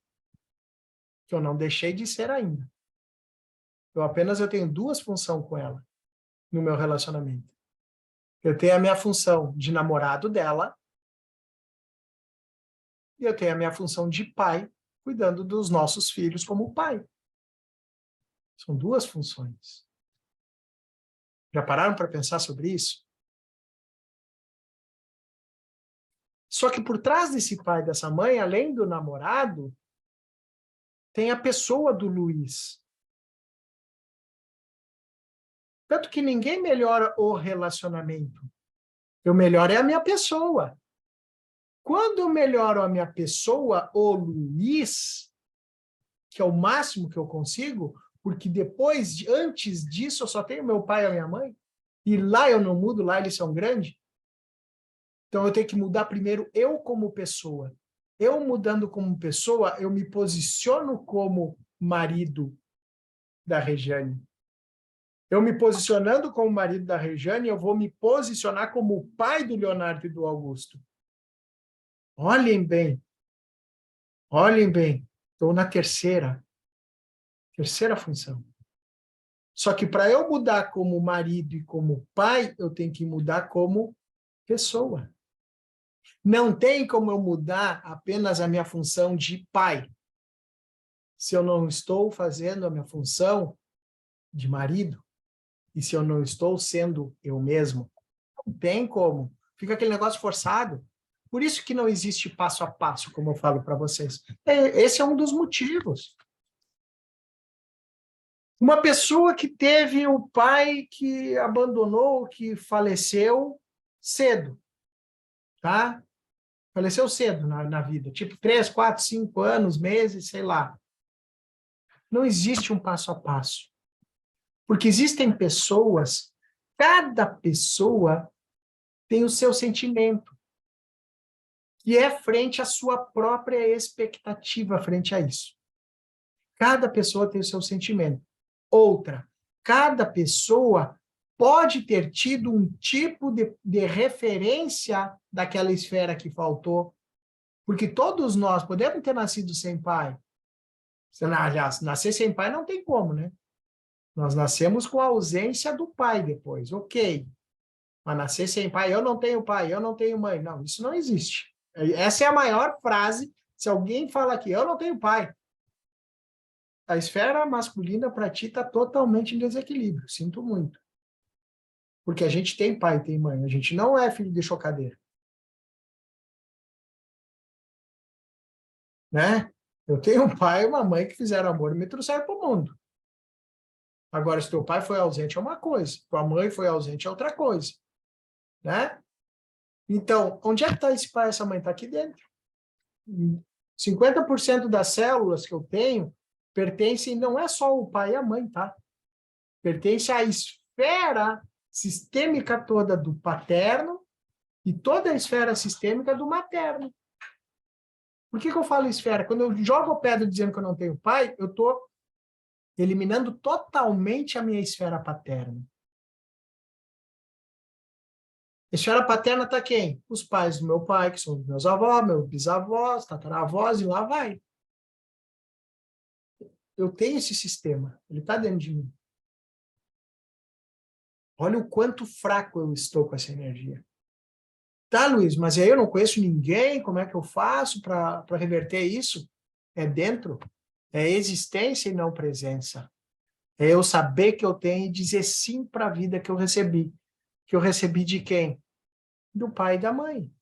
que eu não deixei de ser ainda. Eu tenho duas funções com ela no meu relacionamento. Eu tenho a minha função de namorado dela e eu tenho a minha função de pai, cuidando dos nossos filhos como pai. São duas funções. Já pararam para pensar sobre isso? Só que por trás desse pai e dessa mãe, além do namorado, tem a pessoa do Luiz. Tanto que ninguém melhora o relacionamento. Eu melhoro é a minha pessoa. Quando eu melhoro a minha pessoa, o Luiz, que é o máximo que eu consigo, porque depois, antes disso, eu só tenho meu pai e a minha mãe, e lá eu não mudo, lá eles são grandes. Então eu tenho que mudar primeiro eu como pessoa. Eu mudando como pessoa, eu me posiciono como marido da Regiane. Eu me posicionando como marido da Regiane, eu vou me posicionar como o pai do Leonardo e do Augusto. Olhem bem. Olhem bem. Estou na terceira função. Só que para eu mudar como marido e como pai, eu tenho que mudar como pessoa. Não tem como eu mudar apenas a minha função de pai, se eu não estou fazendo a minha função de marido, e se eu não estou sendo eu mesmo. Não tem como. Fica aquele negócio forçado. Por isso que não existe passo a passo, como eu falo para vocês. Esse é um dos motivos. Uma pessoa que teve o pai que abandonou, que faleceu cedo, tá? Faleceu cedo na vida, tipo 3, 4, 5 anos, meses, sei lá. Não existe um passo a passo. Porque existem pessoas, cada pessoa tem o seu sentimento, que é frente à sua própria expectativa frente a isso. Cada pessoa tem o seu sentimento. Outra, cada pessoa pode ter tido um tipo de referência daquela esfera que faltou, porque todos nós podemos ter nascido sem pai. Aliás, nascer sem pai não tem como, né? Nós nascemos com a ausência do pai depois, ok. Mas nascer sem pai, eu não tenho pai, eu não tenho mãe. Não, isso não existe. Essa é a maior frase. Se alguém fala aqui, eu não tenho pai, a esfera masculina para ti está totalmente em desequilíbrio. Sinto muito. Porque a gente tem pai e tem mãe. A gente não é filho de chocadeira. Né? Eu tenho um pai e uma mãe que fizeram amor e me trouxeram para o mundo. Agora, se teu pai foi ausente é uma coisa, tua mãe foi ausente é outra coisa. Né? Então, onde é que está esse pai e essa mãe? Está aqui dentro. 50% das células que eu tenho pertencem, não é só o pai e a mãe, tá? Pertence à esfera sistêmica toda do paterno e toda a esfera sistêmica do materno. Por que eu falo esfera? Quando eu jogo a pedra dizendo que eu não tenho pai, eu estou eliminando totalmente a minha esfera paterna. A esfera paterna está quem? Os pais do meu pai, que são os meus avós, meus bisavós, tataravós, e lá vai. Eu tenho esse sistema, ele está dentro de mim. Olha o quanto fraco eu estou com essa energia. Tá, Luiz, mas aí eu não conheço ninguém, como é que eu faço para reverter isso? É dentro, é existência e não presença. É eu saber que eu tenho e dizer sim para a vida que eu recebi. Que eu recebi de quem? Do pai e da mãe.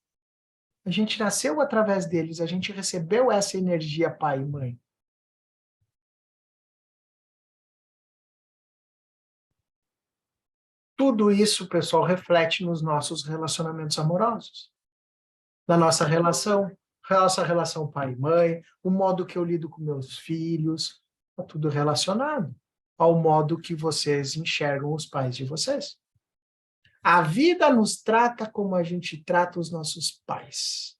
A gente nasceu através deles, a gente recebeu essa energia pai e mãe. Tudo isso, pessoal, reflete nos nossos relacionamentos amorosos. Na nossa relação pai e mãe, o modo que eu lido com meus filhos, está tudo relacionado ao modo que vocês enxergam os pais de vocês. A vida nos trata como a gente trata os nossos pais.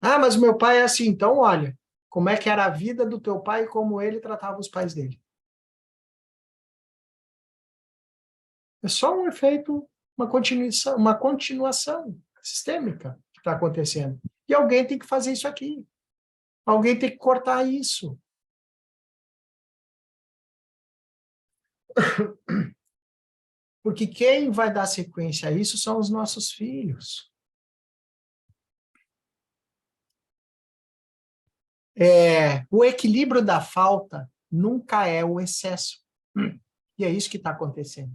Ah, mas o meu pai é assim, então olha, como é que era a vida do teu pai e como ele tratava os pais dele. É só um efeito, uma continuação sistêmica que está acontecendo. E alguém tem que fazer isso aqui. Alguém tem que cortar isso. Porque quem vai dar sequência a isso são os nossos filhos. O equilíbrio da falta nunca é o excesso. E é isso que está acontecendo.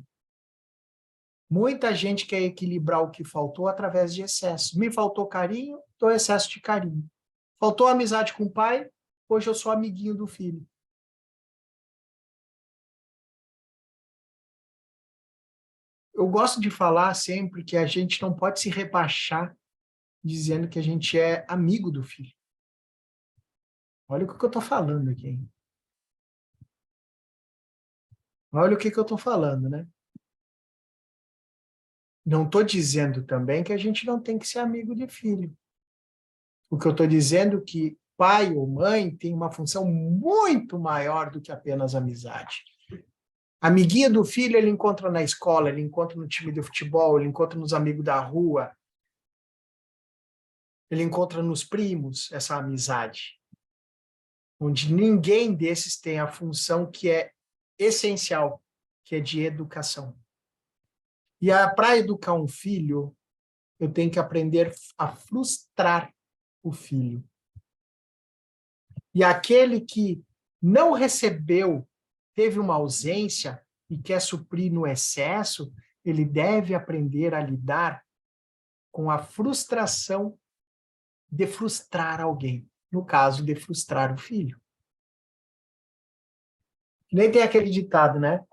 Muita gente quer equilibrar o que faltou através de excesso. Me faltou carinho, dou excesso de carinho. Faltou amizade com o pai, hoje eu sou amiguinho do filho. Eu gosto de falar sempre que a gente não pode se rebaixar dizendo que a gente é amigo do filho. Olha o que eu estou falando aqui, hein? Olha o que eu estou falando, né? Não estou dizendo também que a gente não tem que ser amigo de filho. O que eu estou dizendo é que pai ou mãe tem uma função muito maior do que apenas amizade. A amiguinha do filho ele encontra na escola, ele encontra no time de futebol, ele encontra nos amigos da rua, ele encontra nos primos essa amizade, onde ninguém desses tem a função que é essencial, que é de educação. E para educar um filho, eu tenho que aprender a frustrar o filho. E aquele que não recebeu, teve uma ausência e quer suprir no excesso, ele deve aprender a lidar com a frustração de frustrar alguém. No caso, de frustrar o filho. Nem tem aquele ditado, né?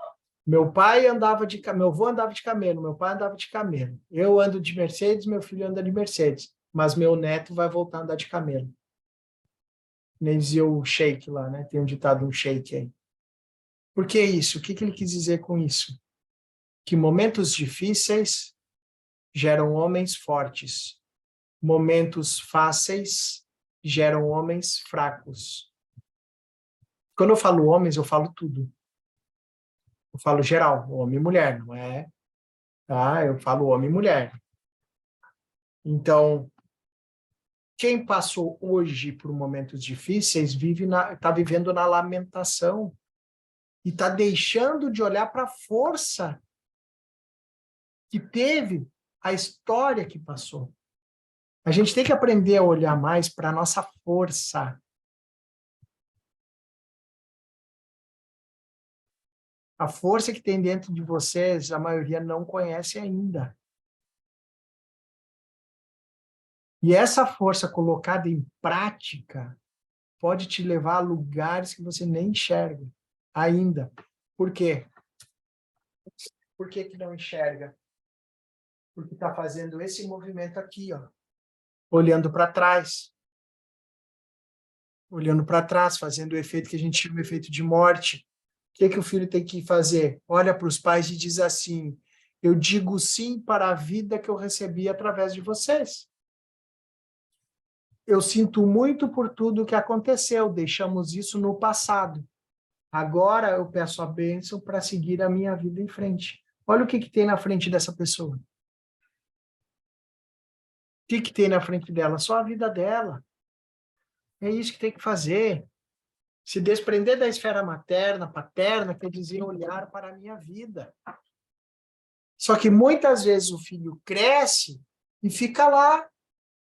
Meu avô andava de camelo, meu pai andava de camelo. Eu ando de Mercedes, meu filho anda de Mercedes, mas meu neto vai voltar a andar de camelo. Nem dizia o Sheik lá, né? Tem um ditado, um Sheik aí. Por que isso? O que ele quis dizer com isso? Que momentos difíceis geram homens fortes. Momentos fáceis geram homens fracos. Quando eu falo homens, eu falo tudo. Eu falo geral, homem e mulher, não é? Tá? Eu falo homem e mulher. Então, quem passou hoje por momentos difíceis está vivendo na lamentação e está deixando de olhar para a força que teve a história que passou. A gente tem que aprender a olhar mais para a nossa força. A força que tem dentro de vocês, a maioria não conhece ainda. E essa força colocada em prática pode te levar a lugares que você nem enxerga ainda. Por quê? Por que que não enxerga? Porque está fazendo esse movimento aqui, ó, olhando para trás. Olhando para trás, fazendo o efeito que a gente chama de efeito de morte. O que que o filho tem que fazer? Olha para os pais e diz assim: eu digo sim para a vida que eu recebi através de vocês. Eu sinto muito por tudo que aconteceu, deixamos isso no passado. Agora eu peço a bênção para seguir a minha vida em frente. Olha o que tem na frente dessa pessoa. O que tem na frente dela? Só a vida dela. É isso que tem que fazer. Se desprender da esfera materna, paterna, quer dizer olhar para a minha vida. Só que muitas vezes o filho cresce e fica lá,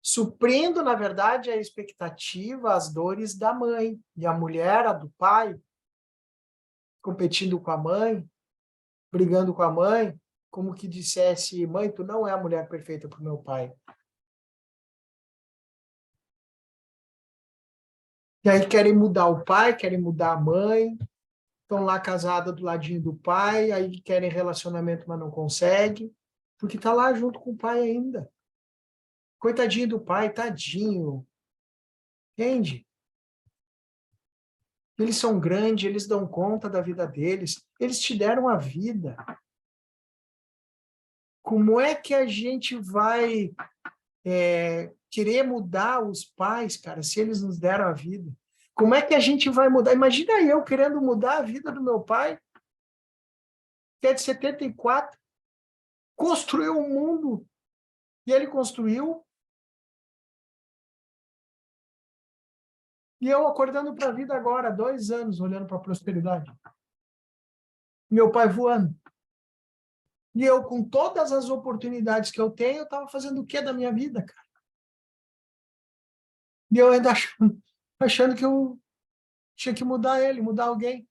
suprindo, na verdade, a expectativa, as dores da mãe. E a mulher, a do pai, competindo com a mãe, brigando com a mãe, como que dissesse: mãe, tu não é a mulher perfeita para o meu pai. E aí querem mudar o pai, querem mudar a mãe, estão lá casada do ladinho do pai, aí querem relacionamento, mas não conseguem, porque está lá junto com o pai ainda. Coitadinho do pai, tadinho. Entende? Eles são grandes, eles dão conta da vida deles, eles te deram a vida. Como é que a gente vai querer mudar os pais, cara, se eles nos deram a vida? Como é que a gente vai mudar? Imagina eu querendo mudar a vida do meu pai, que é de 74, construiu um mundo, e ele construiu, e eu acordando para a vida agora, 2 anos, olhando para a prosperidade. Meu pai voando. E eu, com todas as oportunidades que eu tenho, eu estava fazendo o que da minha vida, cara? E eu ainda achando que eu tinha que mudar ele, mudar alguém.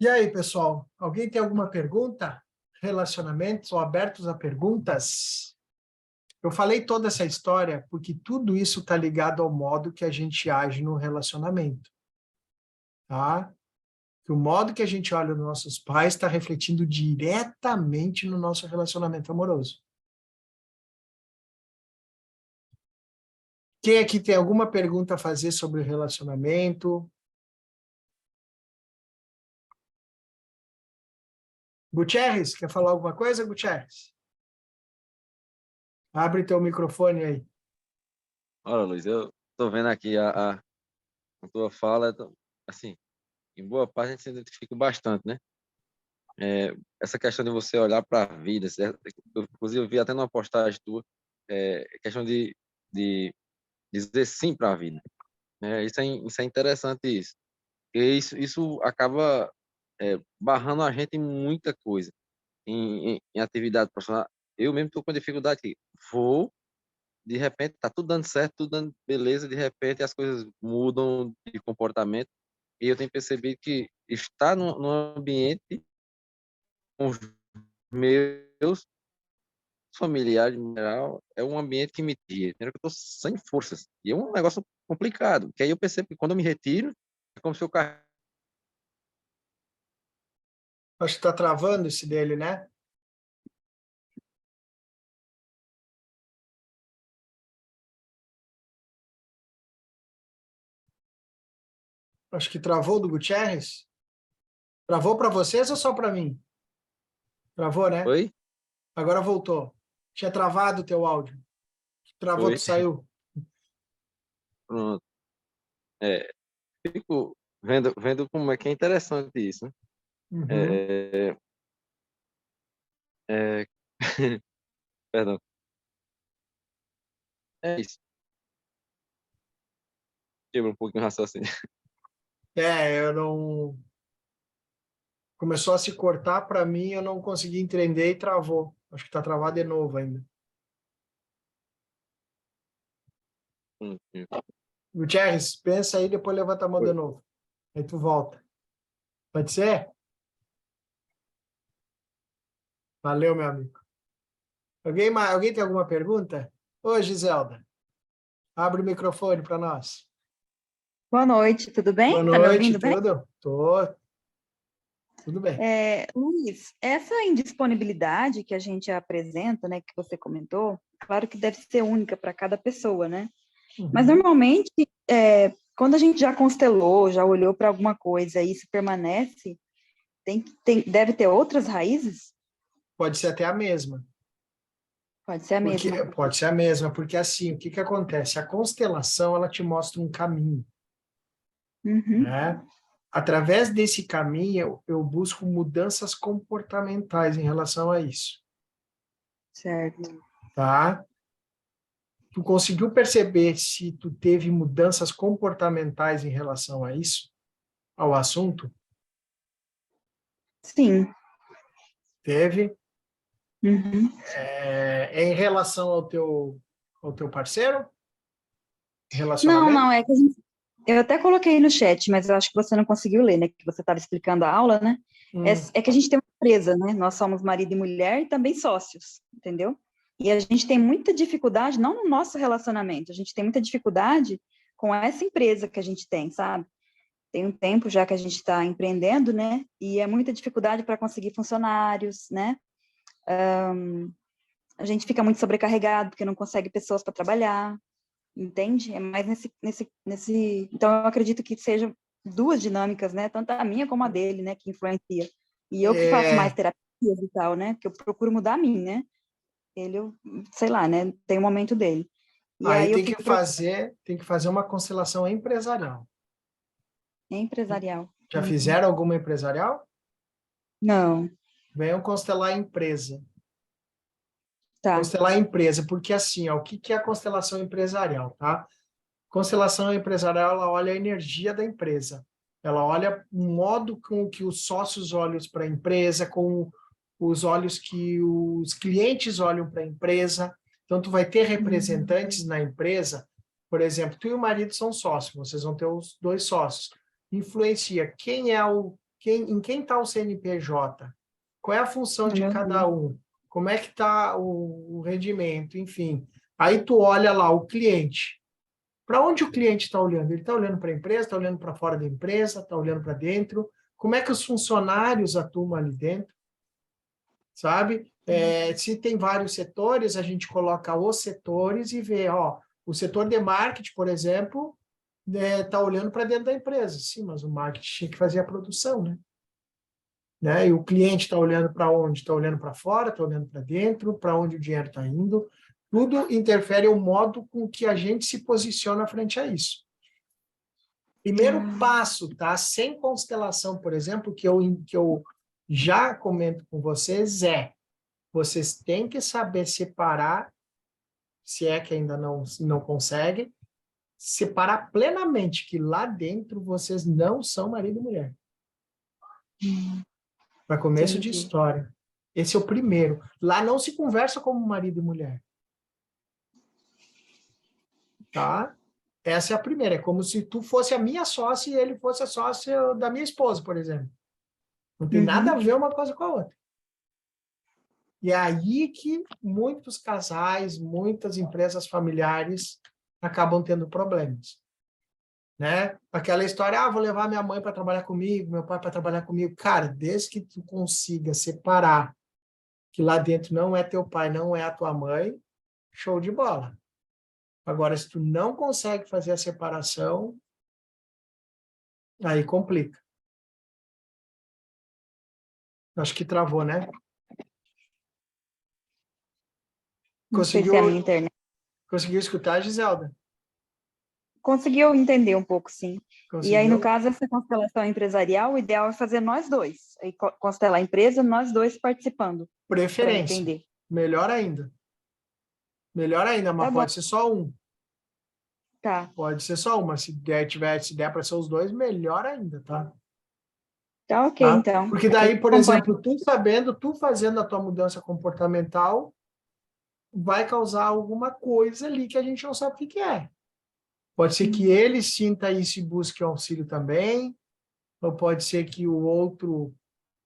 E aí, pessoal? Alguém tem alguma pergunta? Relacionamentos ou abertos a perguntas? Eu falei toda essa história porque tudo isso está ligado ao modo que a gente age no relacionamento, tá? Que o modo que a gente olha os nossos pais está refletindo diretamente no nosso relacionamento amoroso. Quem aqui tem alguma pergunta a fazer sobre o relacionamento? Gutierrez, quer falar alguma coisa, Gutierrez? Abre teu microfone aí. Olha, Luiz, eu tô vendo aqui a tua fala, assim, em boa parte a gente se identifica bastante, né? Essa questão de você olhar para a vida, certo? Eu, inclusive, eu vi até numa postagem tua, questão de dizer sim para a vida, né? Isso é interessante, isso. E isso acaba barrando a gente em muita coisa, em atividade profissional. Eu mesmo estou com dificuldade aqui. De repente, tá tudo dando certo, tudo dando beleza, de repente as coisas mudam de comportamento, e eu tenho percebido que estar num ambiente com os meus familiares, em geral, é um ambiente que me tira, entendeu? Que eu tô sem forças, e é um negócio complicado, que aí eu percebo que quando eu me retiro, é como se eu Acho que está travando esse dele, né? Acho que travou do Gutierrez. Travou para vocês ou só para mim? Travou, né? Oi? Agora voltou. Tinha travado o teu áudio. Travou, tu Oi? saiu. Pronto. É, fico vendo como é que é interessante isso, né? Uhum. É, é, perdão. É isso. Quebra um pouquinho o raciocínio. Eu não. Começou a se cortar para mim, eu não consegui entender e travou. Acho que está travado de novo ainda. Gutierrez, pensa aí, depois levanta a mão de Oi. novo. Aí tu volta. Pode ser? Valeu, meu amigo. Alguém tem alguma pergunta? Ô, Giselda, abre o microfone para nós. Boa noite, tudo Boa bem? Tá me noite, ouvindo bem? tudo? Tô, tudo bem. Luiz, essa indisponibilidade que a gente apresenta, né, que você comentou, claro que deve ser única para cada pessoa, né? Mas Uhum. normalmente, quando a gente já constelou, já olhou para alguma coisa e isso permanece, deve ter outras raízes? Pode ser até a mesma. Pode ser a Porque mesma. pode ser a mesma, porque assim, o que que acontece? A constelação, ela te mostra um caminho, Uhum, né? Através desse caminho, eu busco mudanças comportamentais em relação a isso, certo. tá? Tu conseguiu perceber se tu teve mudanças comportamentais em relação a isso, ao assunto? Sim. Teve. Uhum. É em relação ao teu parceiro? Não, Relacionamento? não, é que a gente eu até coloquei no chat, mas eu acho que você não conseguiu ler, né? Que você estava explicando a aula, né? Hum. É que a gente tem uma empresa, né? Nós somos marido e mulher e também sócios, entendeu? E a gente tem muita dificuldade, não no nosso relacionamento, a gente tem muita dificuldade com essa empresa que a gente tem, sabe? Tem um tempo já que a gente está empreendendo, né? E é muita dificuldade para conseguir funcionários, né? A gente fica muito sobrecarregado porque não consegue pessoas para trabalhar, entende? É mais nesse. Então, eu acredito que sejam duas dinâmicas, né? Tanto a minha como a dele, né? Que influencia. E eu que faço mais É, terapia e tal, né? Porque eu procuro mudar a mim, né? Ele, sei lá, né? Tem o momento dele. E aí aí eu fico preocupada. tem que fazer uma constelação empresarial. Empresarial. Já fizeram alguma empresarial? Não, Venham constelar a empresa. tá. Constelar a empresa, porque assim, ó, o que que é a constelação empresarial, tá? Constelação empresarial, ela olha a energia da empresa. Ela olha o modo com que os sócios olham para a empresa, com os olhos que os clientes olham para a empresa. Então, tu vai ter representantes na empresa, por exemplo, tu e o marido são sócios, vocês vão ter os dois sócios. Influencia em quem está o CNPJ? Qual é a função de Meu cada um? Como é que está o rendimento? Enfim, aí tu olha lá o cliente. Para onde o cliente está olhando? Ele está olhando para a empresa, está olhando para fora da empresa, está olhando para dentro? Como é que os funcionários atuam ali dentro? Sabe? Se tem vários setores, a gente coloca os setores e vê, ó, o setor de marketing, por exemplo, está olhando para dentro da empresa. Sim, mas o marketing tinha que fazer a produção, né? E o cliente está olhando para onde? Está olhando para fora, está olhando para dentro, para onde o dinheiro está indo. Tudo interfere o modo com que a gente se posiciona frente a isso. Primeiro passo, tá? Sem constelação, por exemplo, que eu já comento com vocês vocês têm que saber separar, se é que ainda não conseguem, separar plenamente que lá dentro vocês não são marido e mulher. Para começo de história. Esse é o primeiro. Lá não se conversa como marido e mulher. Tá? Essa é a primeira. É como se tu fosse a minha sócia e ele fosse a sócia da minha esposa, por exemplo. Não tem nada a ver uma coisa com a outra. E é aí que muitos casais, muitas empresas familiares acabam tendo problemas. Né? Aquela história, vou levar minha mãe para trabalhar comigo, meu pai para trabalhar comigo. Cara, desde que tu consiga separar que lá dentro não é teu pai, não é a tua mãe, show de bola. Agora, se tu não consegue fazer a separação, aí complica. Acho que travou, né? Não sei se é a minha internet. Conseguiu escutar, Giselda? Conseguiu entender um pouco, sim. Conseguiu? E aí, no caso, essa constelação empresarial, o ideal é fazer nós dois. Aí, constelar a empresa, nós dois participando. Preferência. Entender. Melhor ainda. Melhor ainda, mas Tá pode bom. ser só um. Tá. Pode ser só uma. Se der para ser os dois, melhor ainda, tá? Tá ok, Tá? então. Porque daí, por Acompanho. exemplo, tu fazendo a tua mudança comportamental, vai causar alguma coisa ali que a gente não sabe o que é. Pode ser que ele sinta isso e busque auxílio também, ou pode ser que o outro,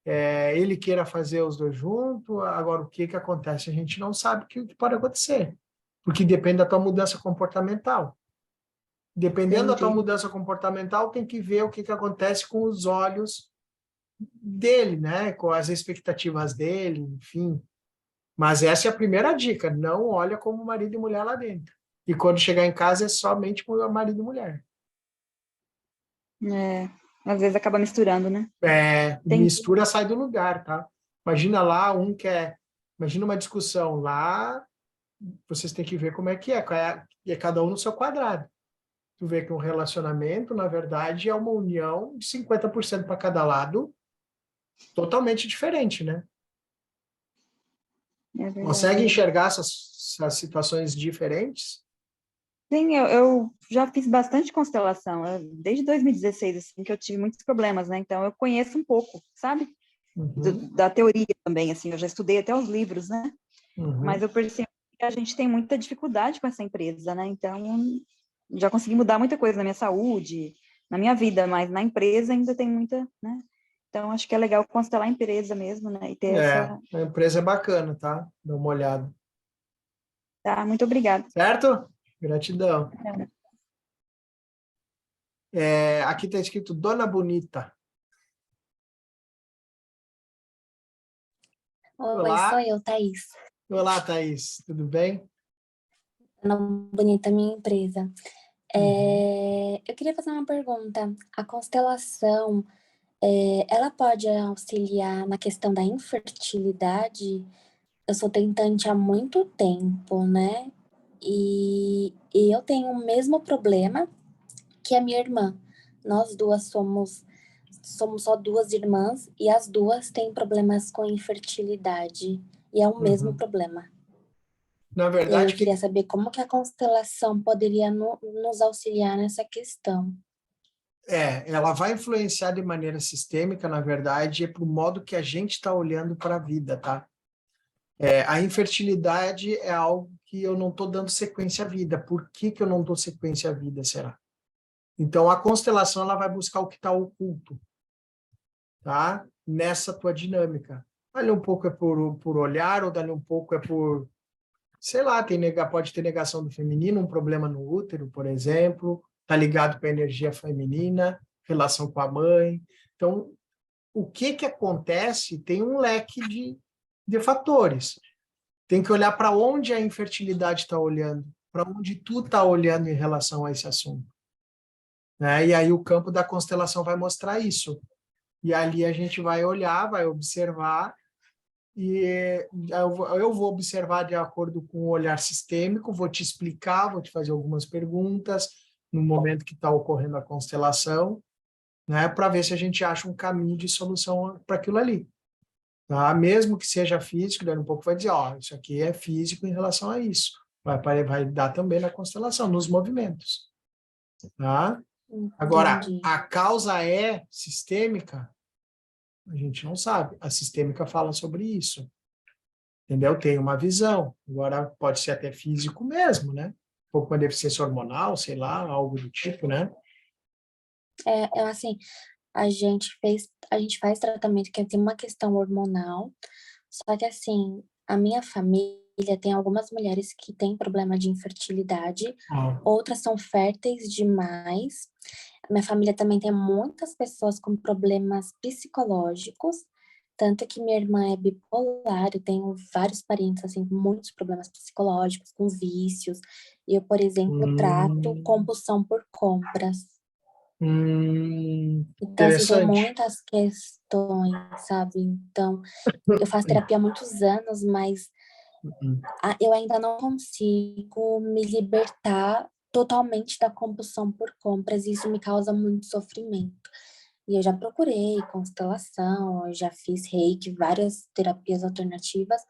ele queira fazer os dois juntos. Agora, o que acontece? A gente não sabe o que pode acontecer, porque depende da tua mudança comportamental. Dependendo da tua mudança comportamental, tem que ver o que acontece com os olhos dele, né? Com as expectativas dele, enfim. Mas essa é a primeira dica, não olha como marido e mulher lá dentro. E quando chegar em casa é somente como marido e mulher. Às vezes acaba misturando, né? Mistura, sai do lugar, tá? Imagina lá, imagina uma discussão lá, vocês têm que ver como é que é cada um no seu quadrado. Tu vê que um relacionamento, na verdade, é uma união de 50% para cada lado, totalmente diferente, né? Consegue enxergar essas situações diferentes? Sim, eu já fiz bastante constelação. Desde 2016, assim, que eu tive muitos problemas, né? Então, eu conheço um pouco, sabe? Da teoria também, assim. Eu já estudei até os livros, né? Mas eu percebo que a gente tem muita dificuldade com essa empresa, né? Então, já consegui mudar muita coisa na minha saúde, na minha vida, mas na empresa ainda tem muita, né? Então, acho que é legal constelar a empresa mesmo, né? E ter essa... A empresa é bacana, tá? Dá uma olhada. Tá, muito obrigada. Certo? Gratidão. Aqui está escrito Dona Bonita. Oi, sou eu, Thaís. Olá, Thaís. Tudo bem? Dona Bonita, minha empresa. Eu queria fazer uma pergunta. A constelação, ela pode auxiliar na questão da infertilidade? Eu sou tentante há muito tempo, né? E eu tenho o mesmo problema que a minha irmã. Nós duas somos só duas irmãs e as duas têm problemas com infertilidade. E é o mesmo problema. Na verdade, eu queria saber como que a constelação poderia nos auxiliar nessa questão. Ela vai influenciar de maneira sistêmica, na verdade, para o modo que a gente está olhando para a vida, tá? A infertilidade é algo que eu não estou dando sequência à vida. Por que eu não dou sequência à vida, será? Então, a constelação ela vai buscar o que está oculto. tá? Nessa tua dinâmica. Dali um pouco é por olhar, ou dali um pouco é por, sei lá, pode ter negação do feminino, um problema no útero, por exemplo, tá ligado com a energia feminina, relação com a mãe. Então, o que acontece tem um leque de fatores. Tem que olhar para onde a infertilidade está olhando, para onde tu está olhando em relação a esse assunto. Né? E aí o campo da constelação vai mostrar isso. E ali a gente vai olhar, vai observar, e eu vou observar de acordo com o olhar sistêmico, vou te explicar, vou te fazer algumas perguntas no momento que está ocorrendo a constelação, né, para ver se a gente acha um caminho de solução para aquilo ali. Tá? Mesmo que seja físico, daí um pouco vai dizer, ó, isso aqui é físico em relação a isso. Vai dar também na constelação, nos movimentos. Tá? Agora, Entendi. a causa é sistêmica? A gente não sabe. A sistêmica fala sobre isso. Entendeu? Tem uma visão. Agora, pode ser até físico mesmo, né? Um pouco uma deficiência hormonal, sei lá, algo do tipo, né? Eu, assim, a gente faz tratamento que tem uma questão hormonal, só que assim, a minha família tem algumas mulheres que têm problema de infertilidade, Ah, outras são férteis demais. Minha família também tem muitas pessoas com problemas psicológicos, tanto que minha irmã é bipolar, eu tenho vários parentes assim com muitos problemas psicológicos, com vícios. Eu, por exemplo, trato hum, compulsão por compras. Então, assim, tem interessante. muitas questões, sabe? Então, eu faço terapia há muitos anos, mas eu ainda não consigo me libertar totalmente da compulsão por compras, e isso me causa muito sofrimento. E eu já procurei constelação, eu já fiz reiki, várias terapias alternativas,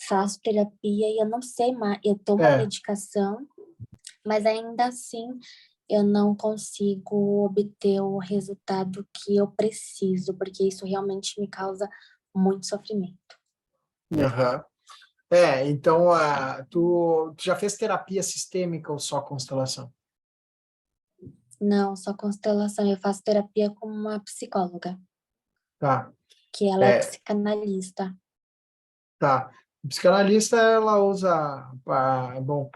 faço terapia e eu não sei mais, eu tomo a É, medicação, mas ainda assim eu não consigo obter o resultado que eu preciso, porque isso realmente me causa muito sofrimento. aham. Então, tu já fez terapia sistêmica ou só constelação? Não, só constelação. Eu faço terapia com uma psicóloga, Tá, que ela é é, psicanalista. tá. A psicanalista, ela usa, bom,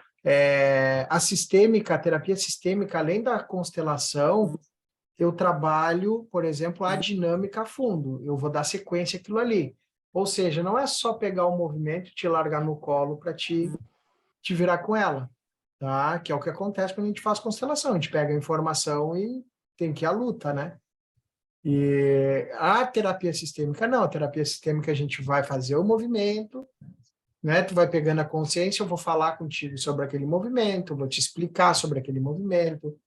a sistêmica, a terapia sistêmica, além da constelação, eu trabalho, por exemplo, a dinâmica a fundo. Eu vou dar sequência àquilo ali. Ou seja, não é só pegar o movimento e te largar no colo para te virar com ela, tá? Que é o que acontece quando a gente faz constelação. A gente pega a informação e tem que ir à luta, né? E a terapia sistêmica, não. A terapia sistêmica a gente vai fazer o movimento, né? Tu vai pegando a consciência, eu vou falar contigo sobre aquele movimento, vou te explicar sobre aquele movimento,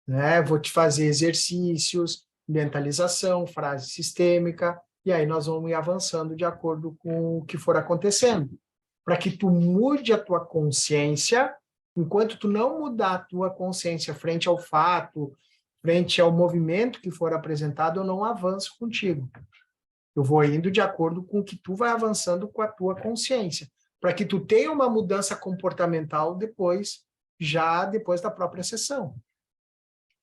né? Vou te fazer exercícios, mentalização, frase sistêmica, e aí nós vamos ir avançando de acordo com o que for acontecendo, para que tu mude a tua consciência. Enquanto tu não mudar a tua consciência frente ao fato, frente ao movimento que for apresentado, eu não avanço contigo. Eu vou indo de acordo com o que tu vai avançando com a tua consciência, para que tu tenha uma mudança comportamental já depois da própria sessão.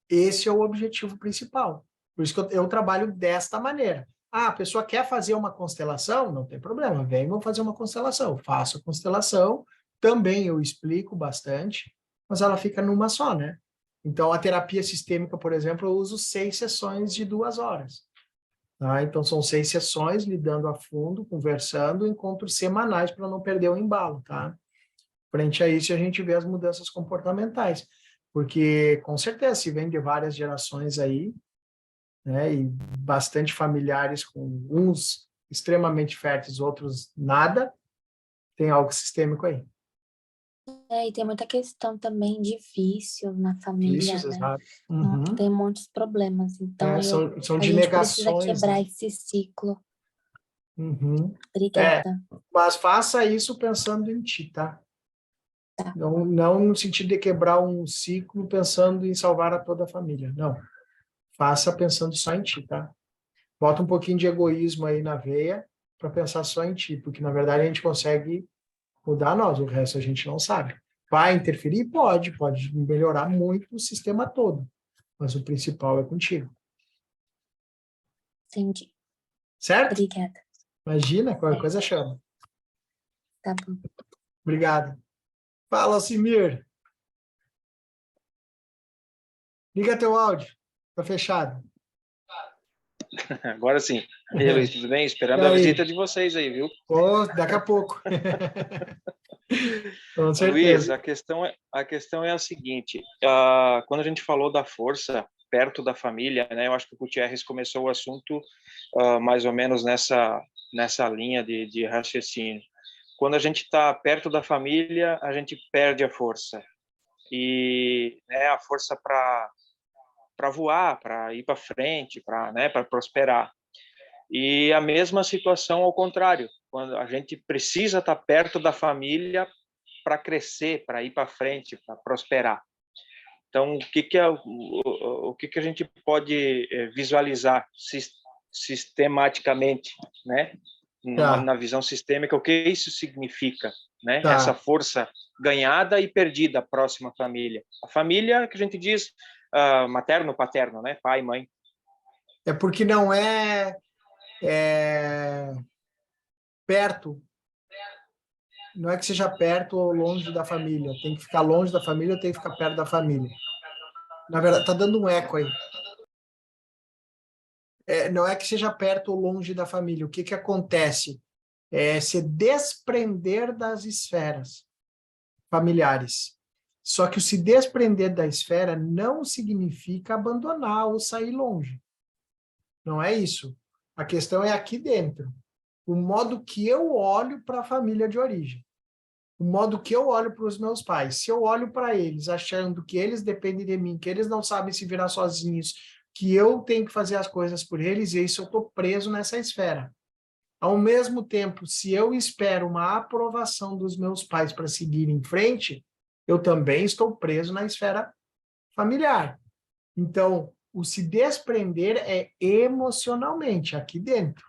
Esse é o objetivo principal. Por isso que eu trabalho desta maneira. Ah, a pessoa quer fazer uma constelação? Não tem problema, vem, vamos fazer uma constelação. Eu faço a constelação, também eu explico bastante, mas ela fica numa só, né? Então, a terapia sistêmica, por exemplo, eu uso 6 sessões de 2 horas. Tá? Então, são 6 sessões, lidando a fundo, conversando, encontros semanais para não perder o embalo, tá? Frente a isso, a gente vê as mudanças comportamentais. Porque, com certeza, se vem de várias gerações aí, né, e bastante familiares, com uns extremamente férteis, outros nada, tem algo sistêmico aí. E tem muita questão também de vício na família, Vícios, né? exato. Uhum. Tem muitos problemas. Então, São a de gente precisa negações, quebrar né? esse ciclo. Uhum. É, Obrigada. mas faça isso pensando em ti, tá? Tá. Não no sentido de quebrar um ciclo pensando em salvar a toda a família. Não. Faça pensando só em ti, tá? Bota um pouquinho de egoísmo aí na veia para pensar só em ti, porque na verdade a gente consegue mudar nós, o resto a gente não sabe. Vai interferir? Pode melhorar muito o sistema todo, mas o principal é contigo. Entendi. Certo? Obrigada. Imagina, qualquer coisa chama. Tá bom. Obrigado. Fala, Alcimir. Liga teu áudio. Tá fechado. Agora sim. E aí, Luiz, tudo bem? Esperando E a aí? visita de vocês aí, viu? Pô, daqui a pouco. Com Luiz, certeza. a questão é a seguinte, quando a gente falou da força perto da família, né, eu acho que o Gutierrez começou o assunto mais ou menos nessa linha de raciocínio. Quando a gente está perto da família, a gente perde a força. E né, a força para voar, para ir para frente, para prosperar. E a mesma situação ao contrário, quando a gente precisa estar perto da família para crescer, para ir para frente, para prosperar. Então, o que a gente pode visualizar sistematicamente, né? Tá, Na visão sistêmica, o que isso significa, né? tá. Essa força ganhada e perdida à próxima família. A família que a gente diz materno, paterno, né? Pai, mãe. É porque não é perto. Não é que seja perto ou longe da família. Tem que ficar longe da família ou tem que ficar perto da família. Na verdade, tá dando um eco aí. Não é que seja perto ou longe da família. O que acontece? É se desprender das esferas familiares. Só que o se desprender da esfera não significa abandonar ou sair longe. Não é isso. A questão é aqui dentro. O modo que eu olho para a família de origem. O modo que eu olho para os meus pais. Se eu olho para eles achando que eles dependem de mim, que eles não sabem se virar sozinhos, que eu tenho que fazer as coisas por eles, e isso eu estou preso nessa esfera. Ao mesmo tempo, se eu espero uma aprovação dos meus pais para seguir em frente, eu também estou preso na esfera familiar. Então, o se desprender é emocionalmente, aqui dentro.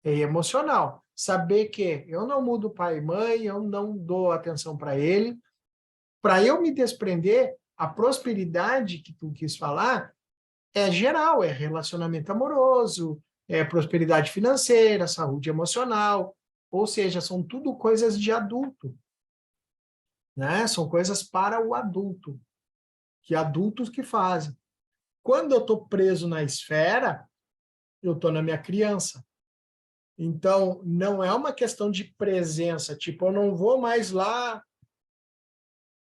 É emocional. Saber que eu não mudo pai e mãe, eu não dou atenção para ele. Para eu me desprender, a prosperidade que tu quis falar é geral, é relacionamento amoroso, é prosperidade financeira, saúde emocional, ou seja, são tudo coisas de adulto, né? São coisas para o adulto, que adultos que fazem. Quando eu estou preso na esfera, eu estou na minha criança. Então, não é uma questão de presença, tipo, eu não vou mais lá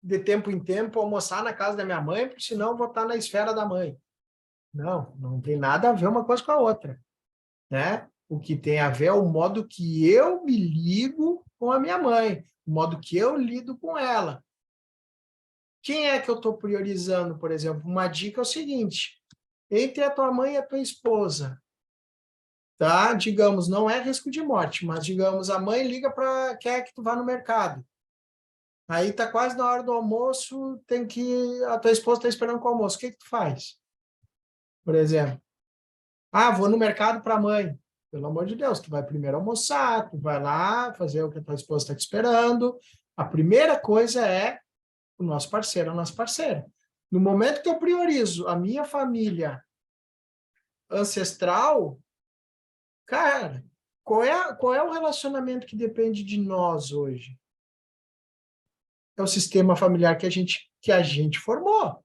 de tempo em tempo almoçar na casa da minha mãe, porque senão eu vou estar na esfera da mãe. Não, não tem nada a ver uma coisa com a outra, né? O que tem a ver é o modo que eu me ligo com a minha mãe, o modo que eu lido com ela. Quem é que eu estou priorizando, por exemplo? Uma dica é o seguinte, entre a tua mãe e a tua esposa, tá? Digamos, não é risco de morte, mas digamos, a mãe liga para quer que tu vá no mercado. Aí tá quase na hora do almoço, a tua esposa está esperando com o almoço. O que tu faz? Por exemplo, vou no mercado para a mãe. Pelo amor de Deus, tu vai primeiro almoçar, tu vai lá fazer o que a tua esposa está te esperando. A primeira coisa é o nosso parceiro, a nossa parceira. No momento que eu priorizo a minha família ancestral, cara, qual é o relacionamento que depende de nós hoje? É o sistema familiar que a gente formou.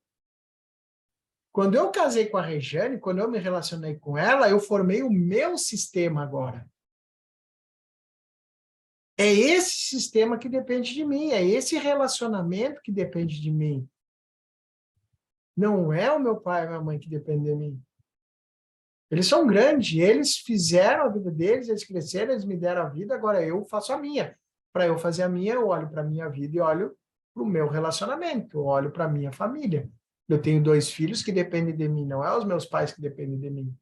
Quando eu casei com a Regiane, quando eu me relacionei com ela, eu formei o meu sistema agora. É esse sistema que depende de mim, é esse relacionamento que depende de mim. Não é o meu pai e a minha mãe que dependem de mim. Eles são grandes, eles fizeram a vida deles, eles cresceram, eles me deram a vida, agora eu faço a minha. Para eu fazer a minha, eu olho para a minha vida e olho para o meu relacionamento, eu olho para a minha família. Eu tenho 2 filhos que dependem de mim, não é os meus pais que dependem de mim.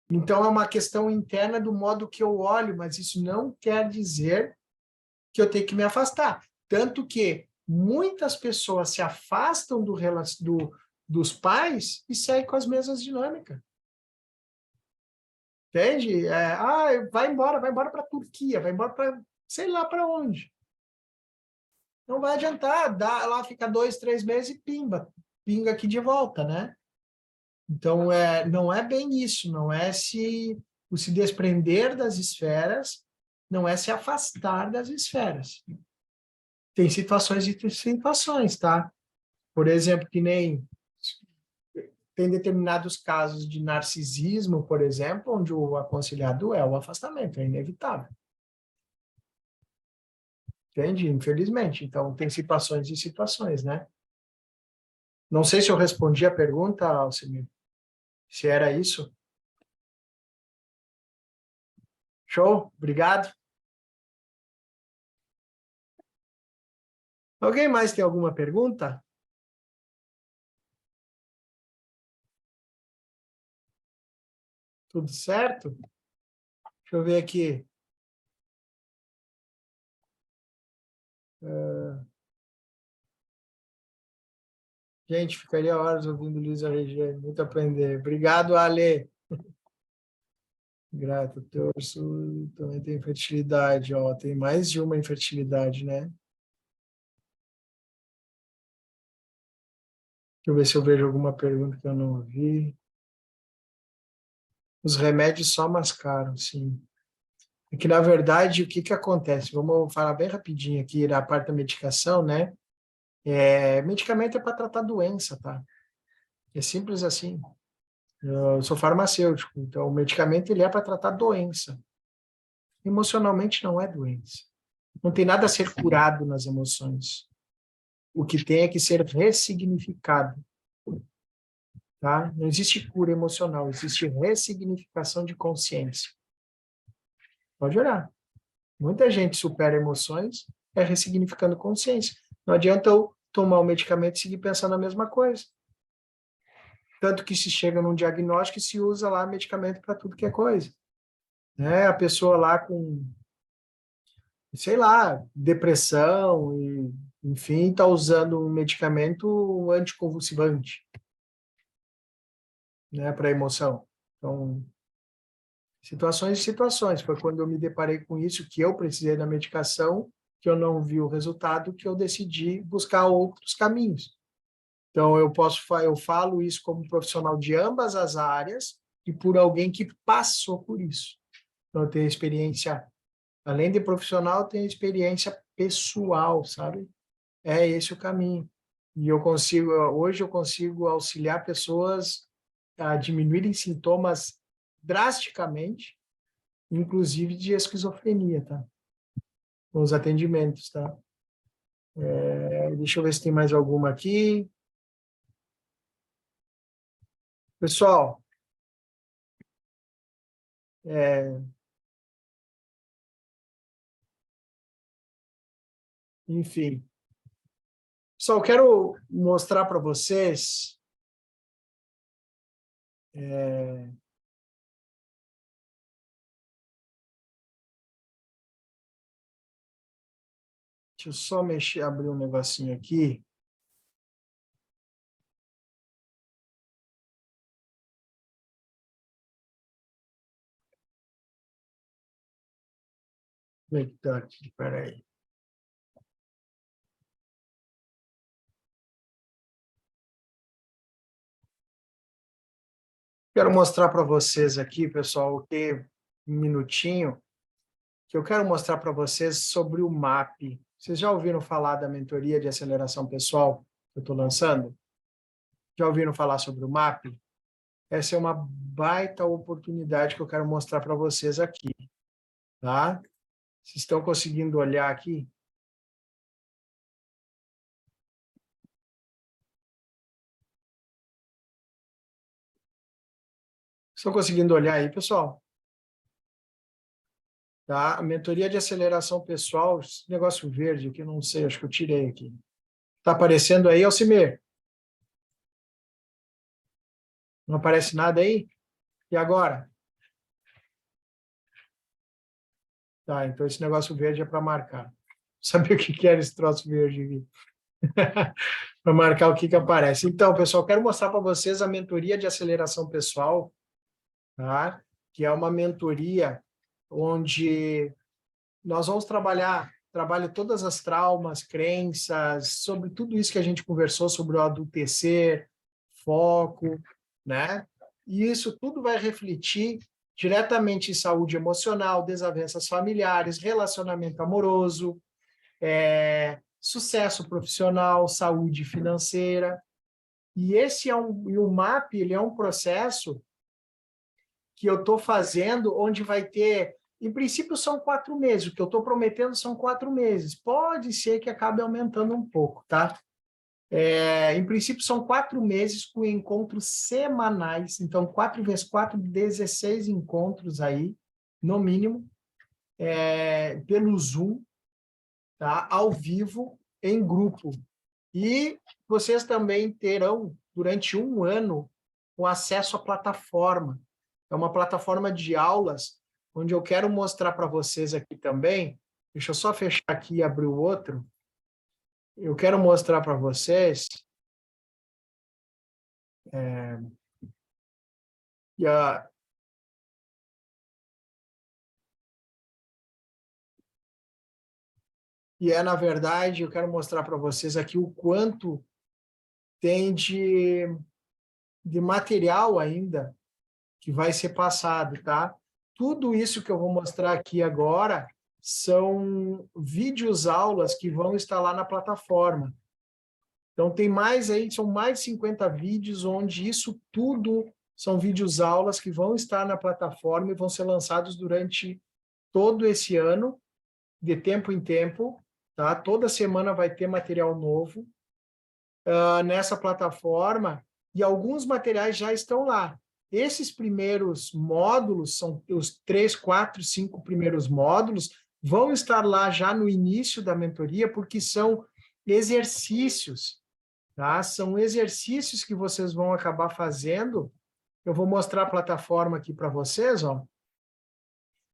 Então, é uma questão interna do modo que eu olho, mas isso não quer dizer que eu tenho que me afastar. Tanto que muitas pessoas se afastam dos pais e saem com as mesmas dinâmicas. Entende? Vai embora para a Turquia, vai embora para sei lá para onde. Não vai adiantar, lá fica 2, 3 meses e pinga aqui de volta, né? Então, não é bem isso, não é se O se desprender das esferas não é se afastar das esferas. Tem situações e situações, tá? Por exemplo, que nem tem determinados casos de narcisismo, por exemplo, onde o aconselhado é o afastamento, é inevitável. Entende? Infelizmente. Então, tem situações e situações, né? Não sei se eu respondi a pergunta, Alcimir. Se era isso. Show? Obrigado. Alguém mais tem alguma pergunta? Tudo certo? Deixa eu ver aqui. Gente, ficaria horas ouvindo Luísa Regiane. Muito a aprender. Obrigado, Ale. Grato, torço. Também tem infertilidade. Ó, tem mais de uma infertilidade, né? Deixa eu ver se eu vejo alguma pergunta que eu não ouvi. Os remédios só mascaram, sim. É que, na verdade, o que que acontece? Vamos falar bem rapidinho aqui da parte da medicação, né? Medicamento é para tratar doença, tá? É simples assim. Eu sou farmacêutico, então o medicamento ele é para tratar doença. Emocionalmente não é doença. Não tem nada a ser curado nas emoções. O que tem é que ser ressignificado. Tá? Não existe cura emocional, existe ressignificação de consciência. Pode olhar. Muita gente supera emoções ressignificando consciência. Não adianta eu tomar o medicamento e seguir pensando a mesma coisa. Tanto que se chega num diagnóstico e se usa lá medicamento para tudo que é coisa. A pessoa lá com, sei lá, depressão, e, enfim, está usando um medicamento anticonvulsivante, né, para emoção. Então, situações e situações. Foi quando eu me deparei com isso, que eu precisei da medicação, que eu não vi o resultado, que eu decidi buscar outros caminhos. Então, eu falo isso como profissional de ambas as áreas e por alguém que passou por isso. Então, eu tenho experiência, além de profissional, eu tenho experiência pessoal, sabe? É esse o caminho. E hoje eu consigo auxiliar pessoas a diminuírem sintomas drasticamente, inclusive de esquizofrenia, tá? Com os atendimentos, tá? Deixa eu ver se tem mais alguma aqui. Pessoal, enfim. Pessoal, eu quero mostrar para vocês deixa eu só abrir um negocinho aqui. Como é que tá aqui? Espera aí. Quero mostrar para vocês aqui, pessoal, um minutinho, que eu quero mostrar para vocês sobre o MAP. Vocês já ouviram falar da mentoria de aceleração pessoal que eu estou lançando? Já ouviram falar sobre o MAP? Essa é uma baita oportunidade que eu quero mostrar para vocês aqui, tá? Vocês estão conseguindo olhar aqui? Estão conseguindo olhar aí, pessoal? Tá? A mentoria de aceleração pessoal, esse negócio verde aqui, não sei, acho que eu tirei aqui. Está aparecendo aí, Alcimir? Não aparece nada aí? E agora? Tá, então esse negócio verde é para marcar. Saber o que era esse troço verde aqui. Para marcar o que aparece. Então, pessoal, quero mostrar para vocês a mentoria de aceleração pessoal, tá? Que é uma mentoria onde nós vamos trabalho todas as traumas, crenças, sobre tudo isso que a gente conversou, sobre o adultecer, foco, né? E isso tudo vai refletir diretamente em saúde emocional, desavenças familiares, relacionamento amoroso, sucesso profissional, saúde financeira. E o MAP, ele é um processo que eu estou fazendo, onde vai ter, em princípio são 4 meses, o que eu estou prometendo são 4 meses. Pode ser que acabe aumentando um pouco, tá? Em princípio são 4 meses com encontros semanais, então 4 vezes 4, 16 encontros aí, no mínimo, pelo Zoom, tá? Ao vivo, em grupo. E vocês também terão, durante 1 ano, o acesso à plataforma. É uma plataforma de aulas, onde eu quero mostrar para vocês aqui também. Deixa eu só fechar aqui e abrir o outro. Eu quero mostrar para vocês... na verdade, eu quero mostrar para vocês aqui o quanto tem de material ainda que vai ser passado, tá? Tudo isso que eu vou mostrar aqui agora são vídeos aulas que vão estar lá na plataforma. Então, tem mais aí, são mais de 50 vídeos, onde isso tudo são vídeos aulas que vão estar na plataforma e vão ser lançados durante todo esse ano, de tempo em tempo, tá? Toda semana vai ter material novo nessa plataforma, e alguns materiais já estão lá. Esses primeiros módulos, são os 3, 4, 5 primeiros módulos, vão estar lá já no início da mentoria, porque são exercícios, tá? São exercícios que vocês vão acabar fazendo. Eu vou mostrar a plataforma aqui para vocês, ó.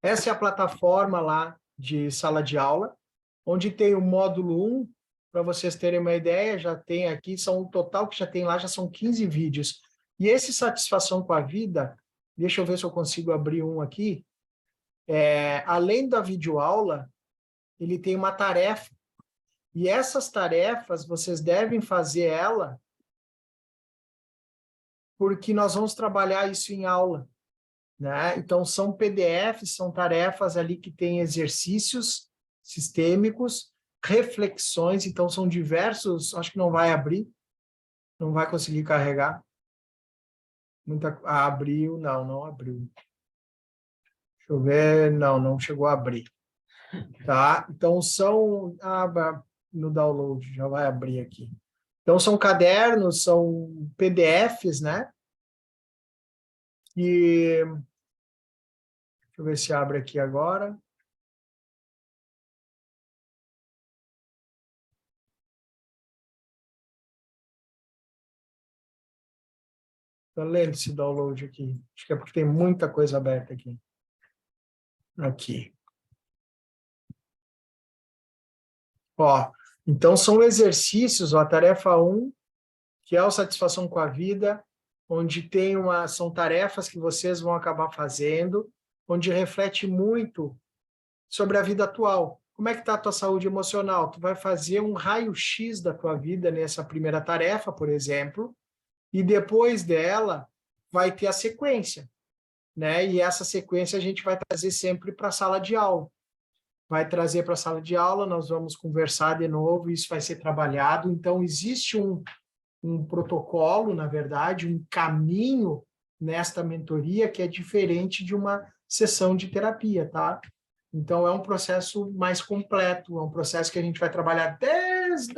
Essa é a plataforma lá de sala de aula, onde tem o módulo 1, para vocês terem uma ideia, já tem aqui, são o total que já tem lá, já são 15 vídeos. E esse Satisfação com a Vida, deixa eu ver se eu consigo abrir um aqui, além da videoaula, ele tem uma tarefa, e essas tarefas, vocês devem fazer ela, porque nós vamos trabalhar isso em aula, né? Então, são PDFs, são tarefas ali que têm exercícios sistêmicos, reflexões, então são diversos, acho que não vai abrir, não vai conseguir carregar. Abriu, não abriu. Deixa eu ver, não chegou a abrir. Tá? Então, são... no download, já vai abrir aqui. Então, são cadernos, são PDFs, né? E... deixa eu ver se abre aqui agora. Está lendo esse download aqui. Acho que é porque tem muita coisa aberta aqui. Aqui. Ó, então são exercícios, ó, a tarefa 1, que é a satisfação com a vida, onde tem são tarefas que vocês vão acabar fazendo, onde reflete muito sobre a vida atual. Como é que está a tua saúde emocional? Tu vai fazer um raio-x da tua vida nessa primeira tarefa, por exemplo, e depois dela vai ter a sequência, né? E essa sequência a gente vai trazer sempre para a sala de aula. Vai trazer para a sala de aula, nós vamos conversar de novo, isso vai ser trabalhado. Então, existe um protocolo, na verdade, um caminho nesta mentoria que é diferente de uma sessão de terapia, tá? Então, é um processo mais completo, é um processo que a gente vai trabalhar desde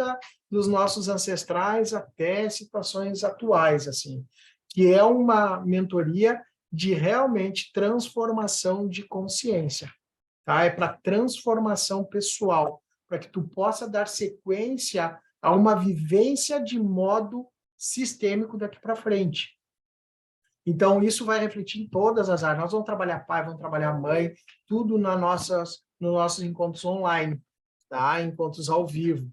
os nossos ancestrais até situações atuais, assim, que é uma mentoria de realmente transformação de consciência, tá? É para transformação pessoal, para que tu possa dar sequência a uma vivência de modo sistêmico daqui para frente. Então, isso vai refletir em todas as áreas. Nós vamos trabalhar pai, vamos trabalhar mãe, tudo nos nossos encontros online, tá? Encontros ao vivo.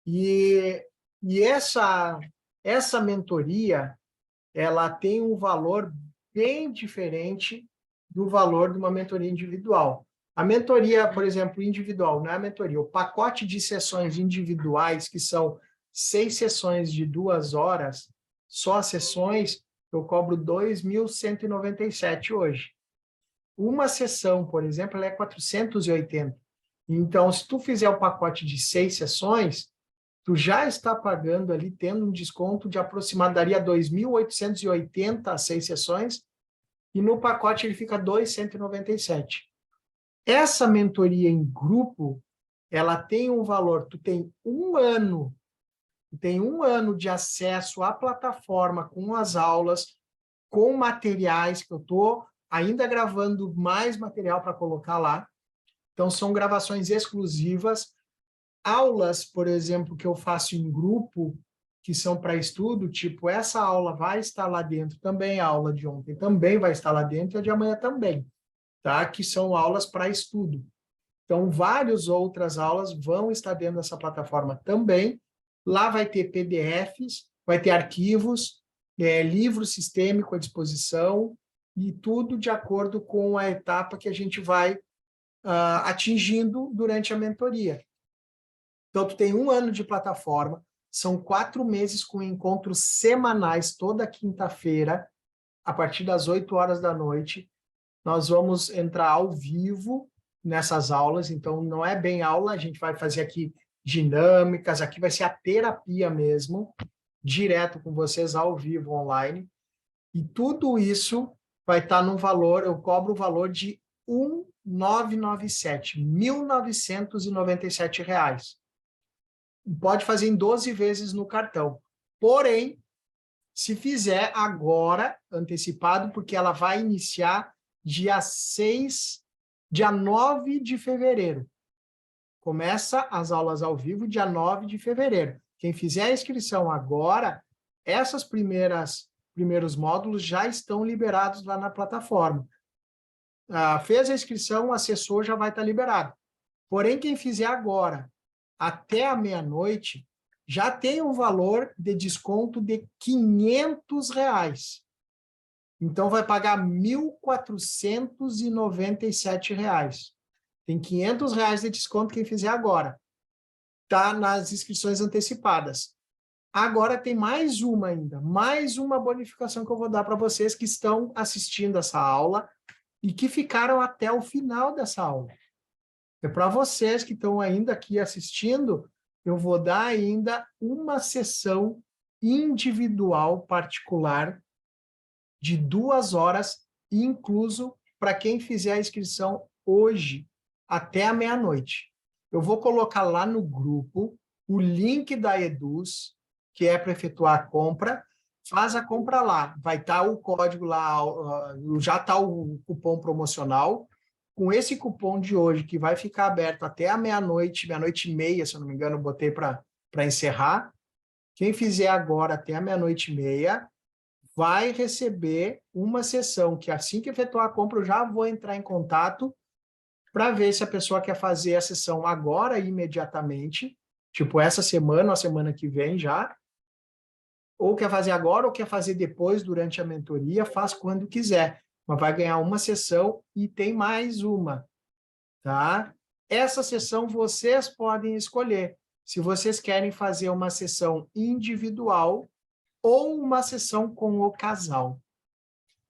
E essa mentoria, ela tem um valor bem diferente do valor de uma mentoria individual. A mentoria, por exemplo, individual, não é a mentoria. O pacote de sessões individuais, que são 6 sessões de 2 horas, só as sessões, eu cobro R$ 2.197 hoje. uma sessão, por exemplo, ela é 480. Então, se tu fizer o pacote de 6 sessões, tu já está pagando ali, tendo um desconto de aproximadamente 2.880 as 6 sessões, e no pacote ele fica 297. Essa mentoria em grupo, ela tem um valor, tu tem um ano de acesso à plataforma com as aulas, com materiais, que eu estou ainda gravando mais material para colocar lá. Então, são gravações exclusivas. Aulas, por exemplo, que eu faço em grupo, que são para estudo, tipo, essa aula vai estar lá dentro também, a aula de ontem também vai estar lá dentro, e a de amanhã também, tá? Que são aulas para estudo. Então, várias outras aulas vão estar dentro dessa plataforma também. Lá vai ter PDFs, vai ter arquivos, livro sistêmico à disposição, e tudo de acordo com a etapa que a gente vai atingindo durante a mentoria. Então, tu tem um ano de plataforma, são 4 meses com encontros semanais, toda quinta-feira, a partir das 8 horas da noite. Nós vamos entrar ao vivo nessas aulas, então não é bem aula, a gente vai fazer aqui dinâmicas, aqui vai ser a terapia mesmo, direto com vocês ao vivo, online. E tudo isso vai estar no valor, eu cobro o valor de R$ 1.997 reais. Pode fazer em 12 vezes no cartão. Porém, se fizer agora, antecipado, porque ela vai iniciar dia 9 de fevereiro. Começa as aulas ao vivo dia 9 de fevereiro. Quem fizer a inscrição agora, esses primeiros módulos já estão liberados lá na plataforma. Fez a inscrição, acessou, já vai estar liberado. Porém, quem fizer agora, até a meia-noite, já tem um valor de desconto de R$ 500. Então, vai pagar R$ 1.497. Tem R$ 500 de desconto quem fizer agora. Está nas inscrições antecipadas. Agora tem mais uma ainda, mais uma bonificação que eu vou dar para vocês que estão assistindo essa aula e que ficaram até o final dessa aula. É para vocês que estão ainda aqui assistindo, eu vou dar ainda uma sessão individual particular de 2 horas, incluso para quem fizer a inscrição hoje, até a meia-noite. Eu vou colocar lá no grupo o link da Eduz, que é para efetuar a compra. Faz a compra lá. Vai estar o código lá, já está o cupom promocional. Com esse cupom de hoje, que vai ficar aberto até a meia-noite, meia-noite e meia, se eu não me engano, eu botei para encerrar. Quem fizer agora até a meia-noite e meia, vai receber uma sessão que assim que efetuar a compra, eu já vou entrar em contato para ver se a pessoa quer fazer a sessão agora, imediatamente, tipo essa semana ou a semana que vem já, ou quer fazer agora ou quer fazer depois, durante a mentoria, faz quando quiser. Mas vai ganhar uma sessão e tem mais uma, tá? Essa sessão vocês podem escolher se vocês querem fazer uma sessão individual ou uma sessão com o casal.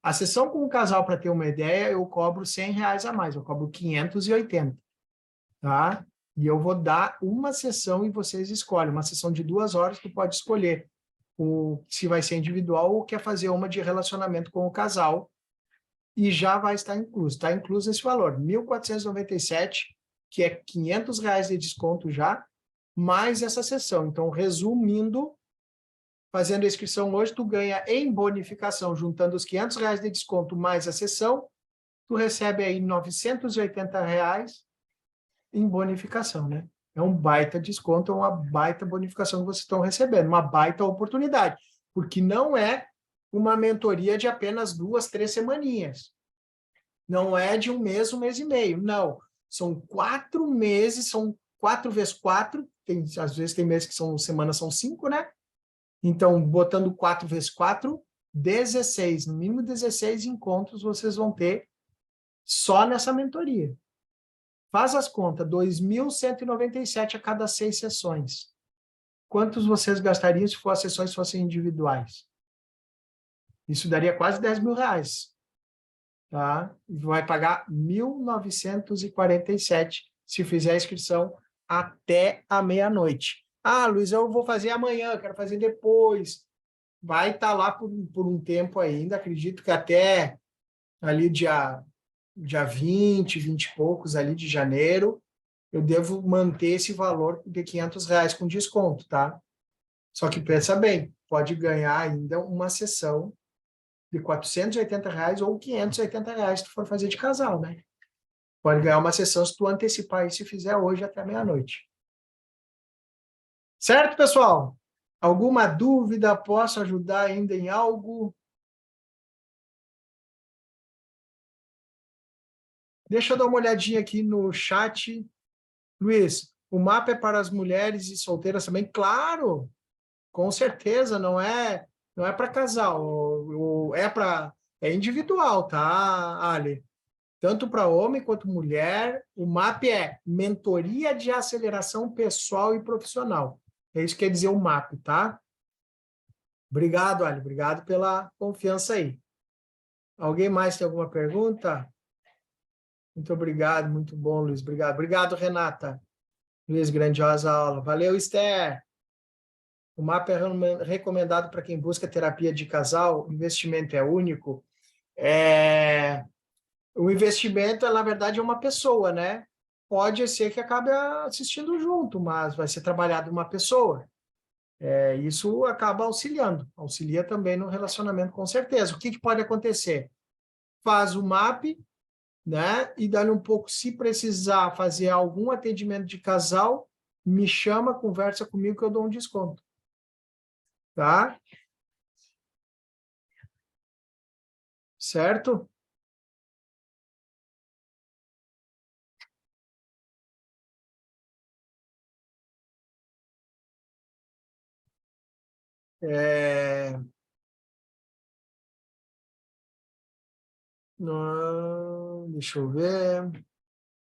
A sessão com o casal, para ter uma ideia, eu cobro R$ 100 a mais, eu cobro 580, tá? E eu vou dar uma sessão e vocês escolhem. Uma sessão de 2 horas, tu pode escolher se vai ser individual ou quer fazer uma de relacionamento com o casal, e já vai estar incluso. Está incluso esse valor, R$ 1.497, que é R$ 500 de desconto já, mais essa sessão. Então, resumindo, fazendo a inscrição hoje, tu ganha em bonificação, juntando os R$ 500 de desconto mais a sessão, tu recebe aí R$ 980 em bonificação, né? É um baita desconto, é uma baita bonificação que vocês estão recebendo, uma baita oportunidade, porque não é uma mentoria de apenas 2, 3 semaninhas. Não é de um mês e meio, não. São 4 meses, são 4 vezes 4, às vezes tem meses que semanas são 5, né? Então, botando 4 vezes 4, 16, no mínimo 16 encontros vocês vão ter só nessa mentoria. Faz as contas, 2.197 a cada 6 sessões. Quantos vocês gastariam se as sessões fossem individuais? Isso daria quase R$ 10.000. tá? Vai pagar 1.947 se fizer a inscrição até a meia-noite. Ah, Luiz, eu vou fazer amanhã, quero fazer depois. Vai estar lá por um tempo ainda, acredito que até ali dia 20, 20 e poucos ali de janeiro, eu devo manter esse valor de R$ 500 com desconto, tá? Só que pensa bem, pode ganhar ainda uma sessão de R$ 480 ou R$ 580 se tu for fazer de casal, né? Pode ganhar uma sessão se tu antecipar isso e fizer hoje até meia-noite. Certo, pessoal? Alguma dúvida? Posso ajudar ainda em algo? Deixa eu dar uma olhadinha aqui no chat. Luiz, o mapa é para as mulheres e solteiras também? Claro, com certeza, não é para casal, é individual, tá, Ali? Tanto para homem quanto mulher, o MAP é Mentoria de Aceleração Pessoal e Profissional. É isso que quer dizer o MAP, tá? Obrigado, Ali, obrigado pela confiança aí. Alguém mais tem alguma pergunta? Muito obrigado, muito bom, Luiz, obrigado. Obrigado, Renata. Luiz, grandiosa aula. Valeu, Esther. O mapa é recomendado para quem busca terapia de casal, o investimento é único. O investimento, na verdade, é uma pessoa, né? Pode ser que acabe assistindo junto, mas vai ser trabalhado uma pessoa. Isso acaba auxilia também no relacionamento, com certeza. O que pode acontecer? Faz o MAP, né? E dali um pouco, se precisar fazer algum atendimento de casal, me chama, conversa comigo que eu dou um desconto. Tá? Certo? Não, deixa eu ver.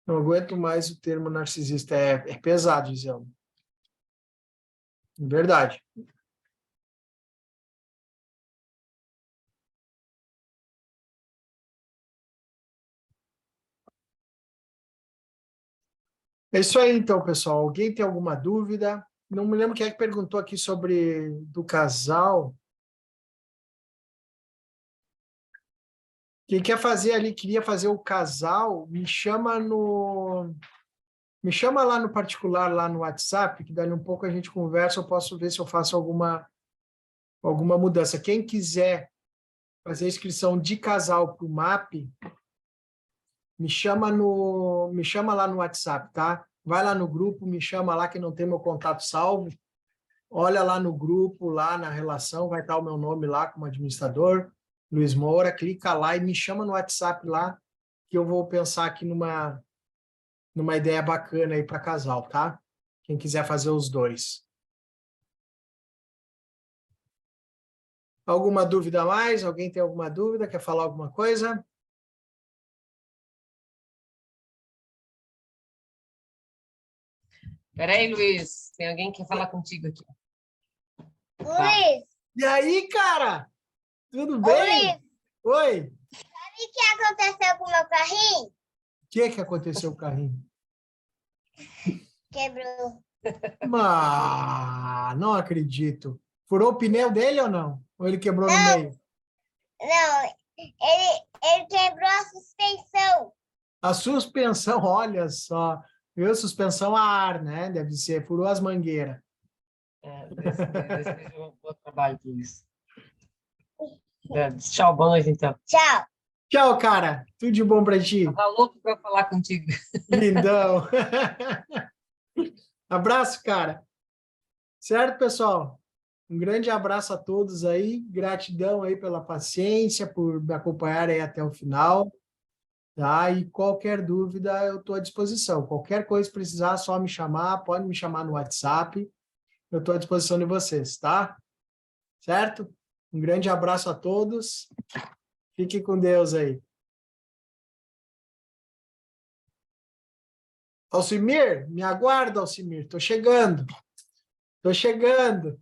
Não aguento mais o termo narcisista. É pesado, Gisele. Verdade. É isso aí, então, pessoal. Alguém tem alguma dúvida? Não me lembro quem é que perguntou aqui sobre do casal. Quem quer fazer ali, queria fazer o casal, me chama lá no particular, lá no WhatsApp, que dali um pouco a gente conversa, eu posso ver se eu faço alguma mudança. Quem quiser fazer a inscrição de casal para o MAP, me chama lá no WhatsApp, tá? Vai lá no grupo, me chama lá que não tem meu contato salvo. Olha lá no grupo, lá na relação, vai estar o meu nome lá como administrador, Luiz Moura, clica lá e me chama no WhatsApp lá, que eu vou pensar aqui numa ideia bacana aí para casal, tá? Quem quiser fazer os dois. Alguma dúvida a mais? Alguém tem alguma dúvida? Quer falar alguma coisa? Peraí, Luiz, tem alguém que quer falar contigo aqui. Luiz, E aí, cara? Tudo ô bem? Luiz, Oi. o que aconteceu com o meu carrinho? O que aconteceu com o carrinho? Quebrou. Não acredito. Furou o pneu dele ou não? Ou ele quebrou no meio? Não, ele quebrou a suspensão. A suspensão, olha só. Viu? Suspensão a ar, né? Deve ser. Furou as mangueiras. Desejo um bom trabalho, Luiz. Tchau, boa noite, então. Tchau. Tchau, cara. Tudo de bom pra ti. Tava louco para falar contigo. Lindão. Abraço, cara. Certo, pessoal? Um grande abraço a todos aí. Gratidão aí pela paciência, por me acompanhar aí até o final. Tá? E qualquer dúvida, eu estou à disposição. Qualquer coisa que precisar, só me chamar. Pode me chamar no WhatsApp. Eu estou à disposição de vocês, tá? Certo? Um grande abraço a todos. Fiquem com Deus aí. Alcimir, me aguarda, Alcimir. Estou chegando. Estou chegando.